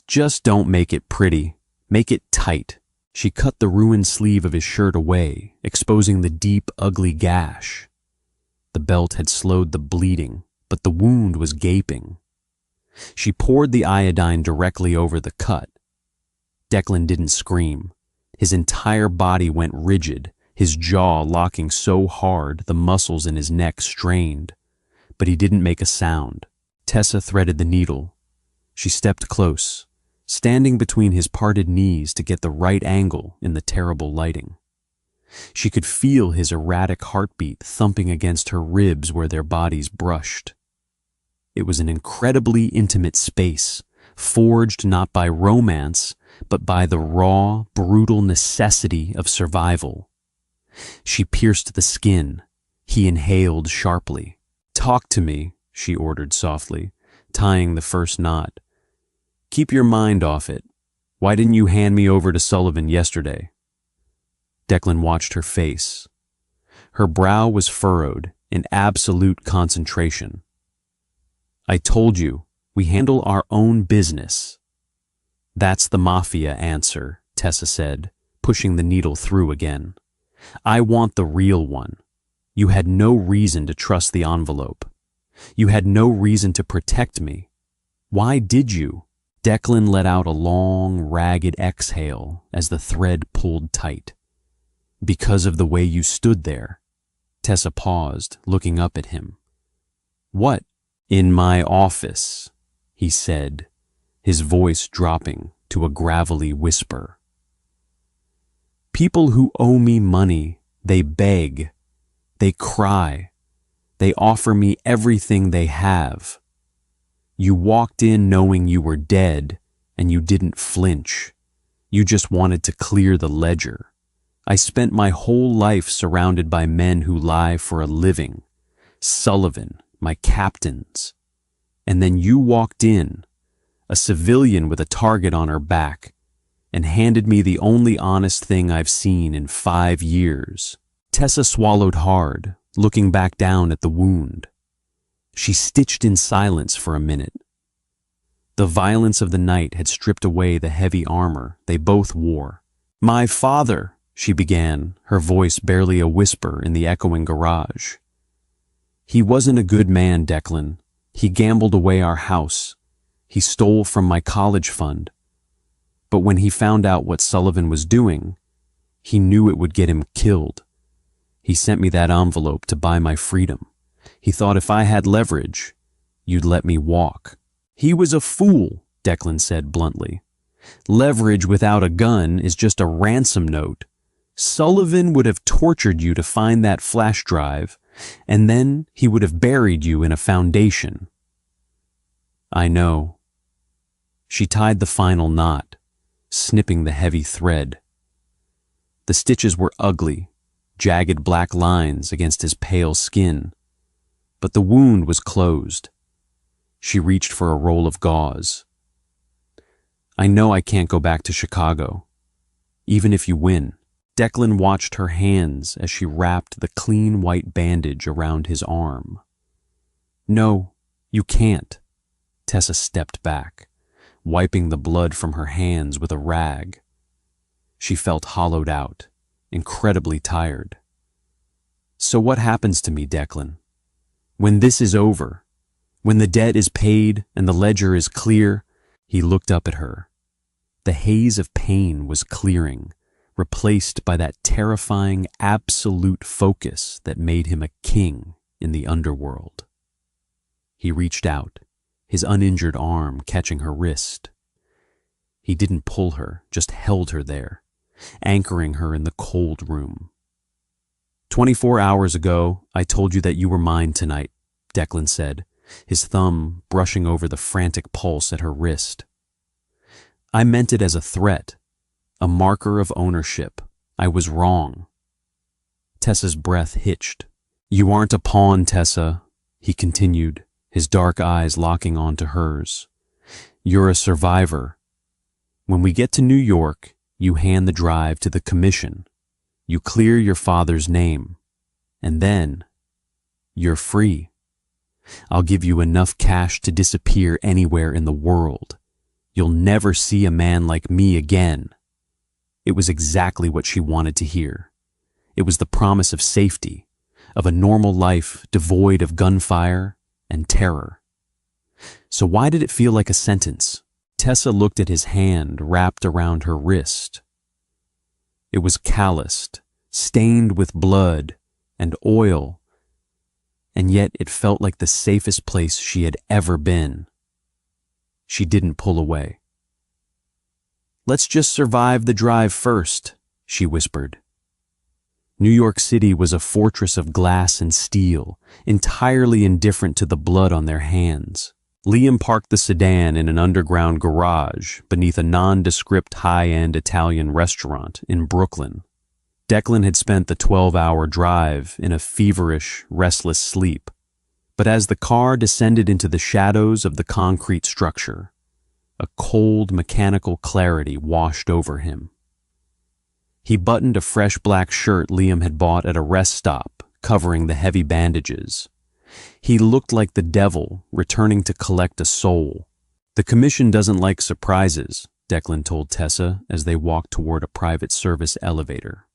A: "Just don't make it pretty. Make it tight." She cut the ruined sleeve of his shirt away, exposing the deep, ugly gash. The belt had slowed the bleeding, but the wound was gaping. She poured the iodine directly over the cut. Declan didn't scream. His entire body went rigid, his jaw locking so hard the muscles in his neck strained. But he didn't make a sound. Tessa threaded the needle. She stepped close, standing between his parted knees to get the right angle in the terrible lighting. She could feel his erratic heartbeat thumping against her ribs where their bodies brushed. It was an incredibly intimate space, forged not by romance, but by the raw, brutal necessity of survival. She pierced the skin. He inhaled sharply. "Talk to me," she ordered softly, tying the first knot. "Keep your mind off it. Why didn't you hand me over to Sullivan yesterday?" Declan watched her face. Her brow was furrowed in absolute concentration. "I told you, we handle our own business." "That's the Mafia answer," Tessa said, pushing the needle through again. "I want the real one. You had no reason to trust the envelope. You had no reason to protect me. Why did you?" Declan let out a long, ragged exhale as the thread pulled tight. "Because of the way you stood there." Tessa paused, looking up at him. "What?" "In my office," he said, his voice dropping to a gravelly whisper. "People who owe me money, they beg. They cry. They offer me everything they have. You walked in knowing you were dead, and you didn't flinch. You just wanted to clear the ledger. I spent my whole life surrounded by men who lie for a living. Sullivan, my captains. And then you walked in, a civilian with a target on her back, and handed me the only honest thing I've seen in 5 years. Tessa swallowed hard, looking back down at the wound. She stitched in silence for a minute. The violence of the night had stripped away the heavy armor they both wore. "My father," she began, her voice barely a whisper in the echoing garage. "He wasn't a good man, Declan. He gambled away our house. He stole from my college fund. But when he found out what Sullivan was doing, he knew it would get him killed. He sent me that envelope to buy my freedom. He thought if I had leverage, you'd let me walk." "He was a fool," Declan said bluntly. "Leverage without a gun is just a ransom note. Sullivan would have tortured you to find that flash drive, and then he would have buried you in a foundation." "I know." She tied the final knot, snipping the heavy thread. The stitches were ugly, jagged black lines against his pale skin, but the wound was closed. She reached for a roll of gauze. "I know I can't go back to Chicago, even if you win." Declan watched her hands as she wrapped the clean white bandage around his arm. "No, you can't." Tessa stepped back, wiping the blood from her hands with a rag. She felt hollowed out, incredibly tired. "So what happens to me, Declan? When this is over, when the debt is paid and the ledger is clear?" He looked up at her. The haze of pain was clearing, replaced by that terrifying absolute focus that made him a king in the underworld. He reached out, his uninjured arm catching her wrist. He didn't pull her, just held her there, anchoring her in the cold room. 24 hours ago, I told you that you were mine tonight," Declan said, his thumb brushing over the frantic pulse at her wrist. "I meant it as a threat, a marker of ownership. I was wrong." Tessa's breath hitched. "You aren't a pawn, Tessa," he continued, his dark eyes locking onto hers. "You're a survivor. When we get to New York, you hand the drive to the commission. You clear your father's name. And then, you're free. I'll give you enough cash to disappear anywhere in the world. You'll never see a man like me again." It was exactly what she wanted to hear. It was the promise of safety, of a normal life devoid of gunfire and terror. So why did it feel like a sentence? Tessa looked at his hand wrapped around her wrist. It was calloused, stained with blood and oil, and yet it felt like the safest place she had ever been. She didn't pull away. "Let's just survive the drive first," she whispered. New York City was a fortress of glass and steel, entirely indifferent to the blood on their hands. Liam parked the sedan in an underground garage beneath a nondescript high-end Italian restaurant in Brooklyn. Declan had spent the 12-hour drive in a feverish, restless sleep, but as the car descended into the shadows of the concrete structure, a cold, mechanical clarity washed over him. He buttoned a fresh black shirt Liam had bought at a rest stop, covering the heavy bandages. He looked like the devil returning to collect a soul. "The commission doesn't like surprises," Declan told Tessa as they walked toward a private service elevator.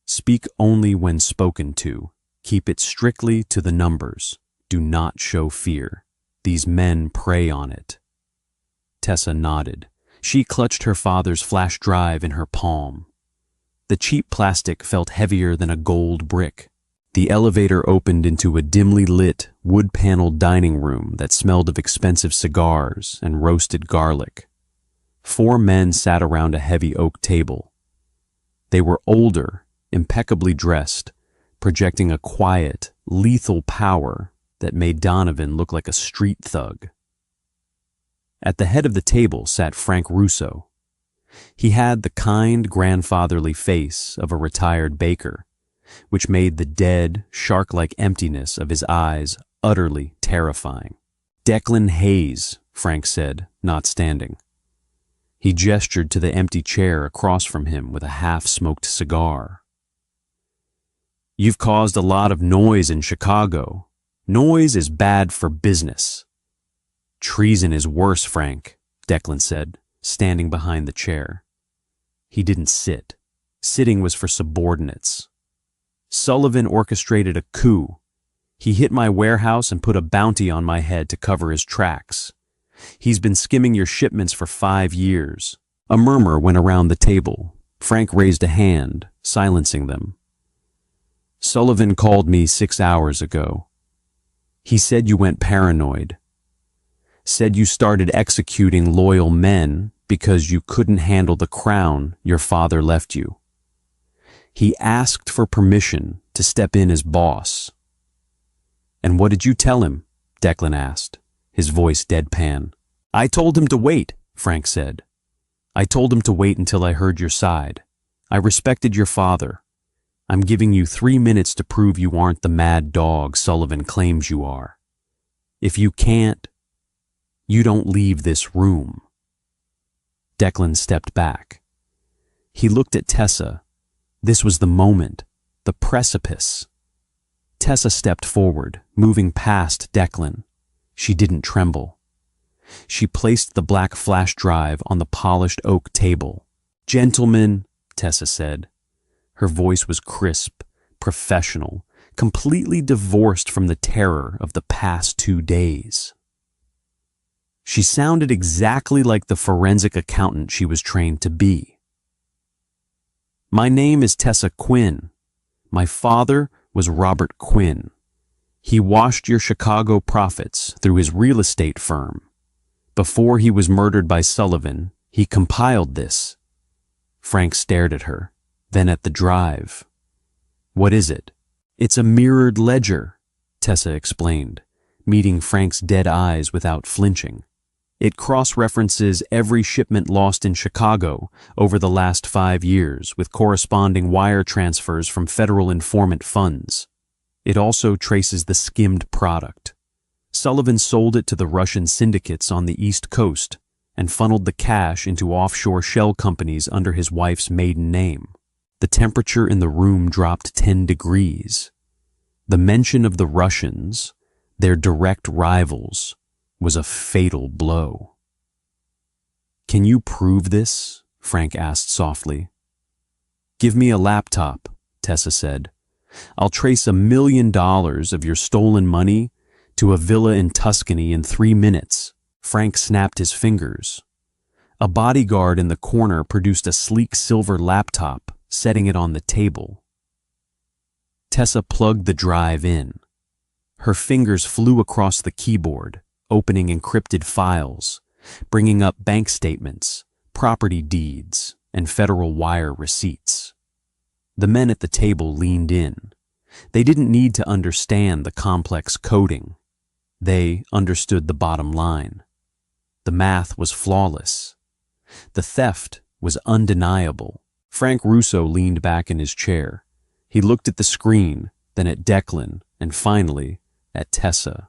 A: "Speak only when spoken to. Keep it strictly to the numbers. Do not show fear. These men prey on it." Tessa nodded. She clutched her father's flash drive in her palm. The cheap plastic felt heavier than a gold brick. The elevator opened into a dimly lit, wood-paneled dining room that smelled of expensive cigars and roasted garlic. 4 men sat around a heavy oak table. They were older, impeccably dressed, projecting a quiet, lethal power that made Donovan look like a street thug. At the head of the table sat Frank Russo. He had the kind, grandfatherly face of a retired baker, which made the dead, shark-like emptiness of his eyes utterly terrifying. "Declan Hayes," Frank said, not standing. He gestured to the empty chair across from him with a half-smoked cigar. You've caused a lot of noise in Chicago. Noise is bad for business. Treason is worse, Frank, Declan said, standing behind the chair. He didn't sit. Sitting was for subordinates. Sullivan orchestrated a coup. He hit my warehouse and put a bounty on my head to cover his tracks. He's been skimming your shipments for 5 years. A murmur went around the table. Frank raised a hand, silencing them. Sullivan called me 6 hours ago. He said you went paranoid. Said you started executing loyal men because you couldn't handle the crown your father left you. He asked for permission to step in as boss. And what did you tell him? Declan asked, his voice deadpan. I told him to wait, Frank said. I told him to wait until I heard your side. I respected your father. I'm giving you 3 minutes to prove you aren't the mad dog Sullivan claims you are. If you can't, you don't leave this room. Declan stepped back. He looked at Tessa. This was the moment, the precipice. Tessa stepped forward, moving past Declan. She didn't tremble. She placed the black flash drive on the polished oak table. Gentlemen, Tessa said. Her voice was crisp, professional, completely divorced from the terror of the past 2 days. She sounded exactly like the forensic accountant she was trained to be. My name is Tessa Quinn. My father was Robert Quinn. He washed your Chicago profits through his real estate firm. Before he was murdered by Sullivan, he compiled this. Frank stared at her, then at the drive. What is it? It's a mirrored ledger, Tessa explained, meeting Frank's dead eyes without flinching. It cross-references every shipment lost in Chicago over the last 5 years with corresponding wire transfers from federal informant funds. It also traces the skimmed product. Sullivan sold it to the Russian syndicates on the East Coast and funneled the cash into offshore shell companies under his wife's maiden name. The temperature in the room dropped 10 degrees. The mention of the Russians, their direct rivals, was a fatal blow. Can you prove this? Frank asked softly. Give me a laptop, Tessa said. I'll trace $1 million of your stolen money to a villa in Tuscany in 3 minutes. Frank snapped his fingers. A bodyguard in the corner produced a sleek silver laptop, setting it on the table. Tessa plugged the drive in. Her fingers flew across the keyboard, opening encrypted files, bringing up bank statements, property deeds, and federal wire receipts. The men at the table leaned in. They didn't need to understand the complex coding. They understood the bottom line. The math was flawless. The theft was undeniable. Frank Russo leaned back in his chair. He looked at the screen, then at Declan, and finally at Tessa.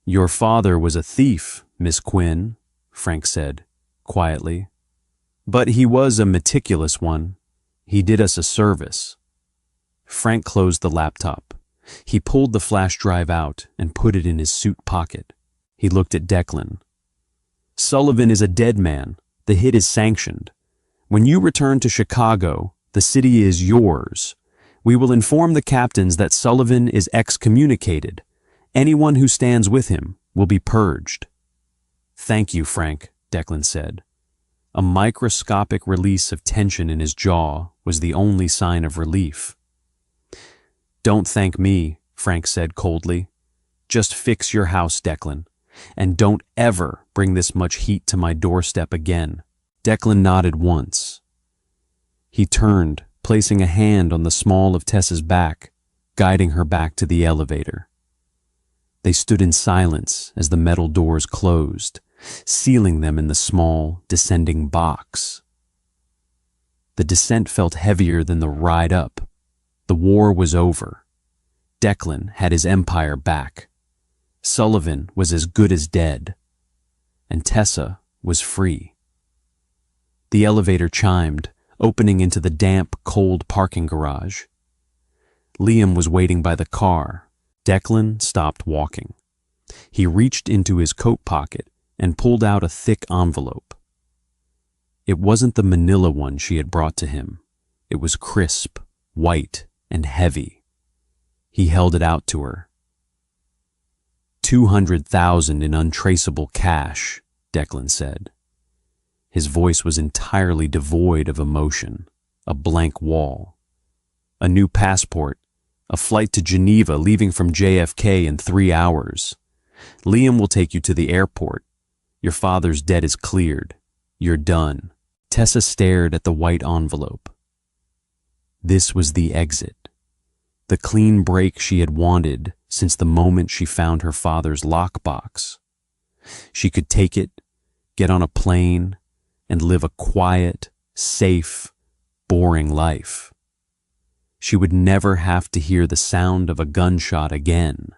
A: Your father was a thief, Miss Quinn, Frank said, quietly. But he was a meticulous one. He did us a service. Frank closed the laptop. He pulled the flash drive out and put it in his suit pocket. He looked at Declan. Sullivan is a dead man. The hit is sanctioned. When you return to Chicago, the city is yours. We will inform the captains that Sullivan is excommunicated. Anyone who stands with him will be purged. Thank you, Frank, Declan said. A microscopic release of tension in his jaw was the only sign of relief. Don't thank me, Frank said coldly. Just fix your house, Declan, and don't ever bring this much heat to my doorstep again. Declan nodded once. He turned, placing a hand on the small of Tessa's back, guiding her back to the elevator. They stood in silence as the metal doors closed, sealing them in the small, descending box. The descent felt heavier than the ride up. The war was over. Declan had his empire back. Sullivan was as good as dead. And Tessa was free. The elevator chimed, opening into the damp, cold parking garage. Liam was waiting by the car. Declan stopped walking. He reached into his coat pocket and pulled out a thick envelope. It wasn't the manila one she had brought to him. It was crisp, white, and heavy. He held it out to her. 200,000 in untraceable cash, Declan said. His voice was entirely devoid of emotion, a blank wall. A new passport, a flight to Geneva leaving from JFK in 3 hours. Liam will take you to the airport. Your father's debt is cleared. You're done. Tessa stared at the white envelope. This was the exit. The clean break she had wanted since the moment she found her father's lockbox. She could take it, get on a plane, and live a quiet, safe, boring life. She would never have to hear the sound of a gunshot again.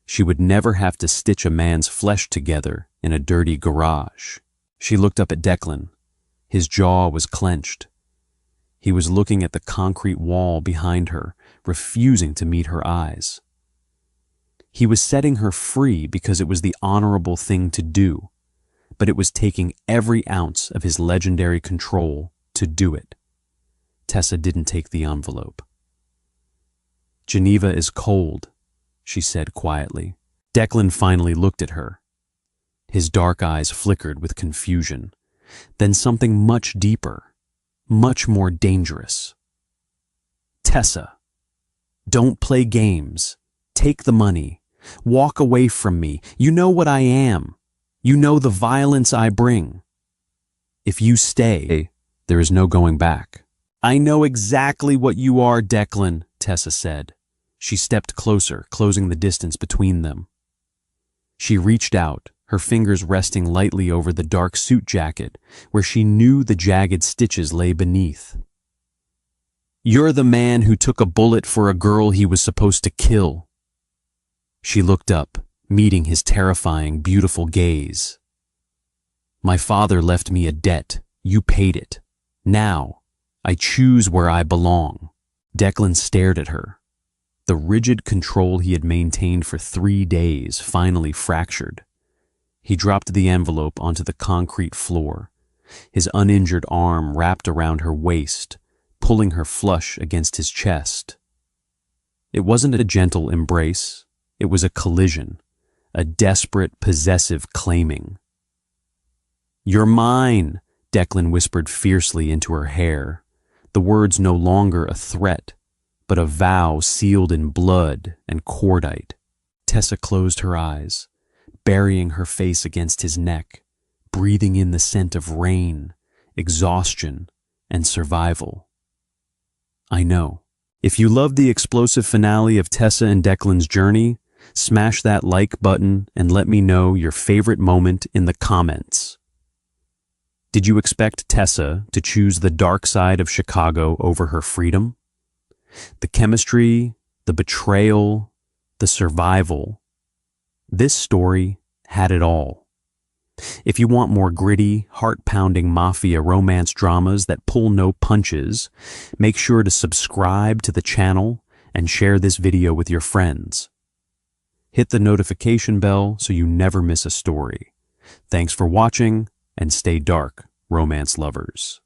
A: She would never have to stitch a man's flesh together in a dirty garage. She looked up at Declan. His jaw was clenched. He was looking at the concrete wall behind her, refusing to meet her eyes. He was setting her free because it was the honorable thing to do, but it was taking every ounce of his legendary control to do it. Tessa didn't take the envelope. Geneva is cold, she said quietly. Declan finally looked at her. His dark eyes flickered with confusion. Then something much deeper, much more dangerous. Tessa, don't play games. Take the money. Walk away from me. You know what I am. You know the violence I bring. If you stay, there is no going back. I know exactly what you are, Declan, Tessa said. She stepped closer, closing the distance between them. She reached out, her fingers resting lightly over the dark suit jacket, where she knew the jagged stitches lay beneath. You're the man who took a bullet for a girl he was supposed to kill. She looked up, meeting his terrifying, beautiful gaze. My father left me a debt. You paid it. Now, I choose where I belong. Declan stared at her. The rigid control he had maintained for 3 days finally fractured. He dropped the envelope onto the concrete floor, his uninjured arm wrapped around her waist, pulling her flush against his chest. It wasn't a gentle embrace. It was a collision, a desperate, possessive claiming. You're mine, Declan whispered fiercely into her hair, the words no longer a threat, but a vow sealed in blood and cordite. Tessa closed her eyes, burying her face against his neck, breathing in the scent of rain, exhaustion, and survival. I know. If you loved the explosive finale of Tessa and Declan's journey, smash that like button and let me know your favorite moment in the comments. Did you expect Tessa to choose the dark side of Chicago over her freedom? The chemistry, the betrayal, the survival. This story had it all. If you want more gritty, heart-pounding mafia romance dramas that pull no punches, make sure to subscribe to the channel and share this video with your friends. Hit the notification bell so you never miss a story. Thanks for watching, and stay dark, romance lovers.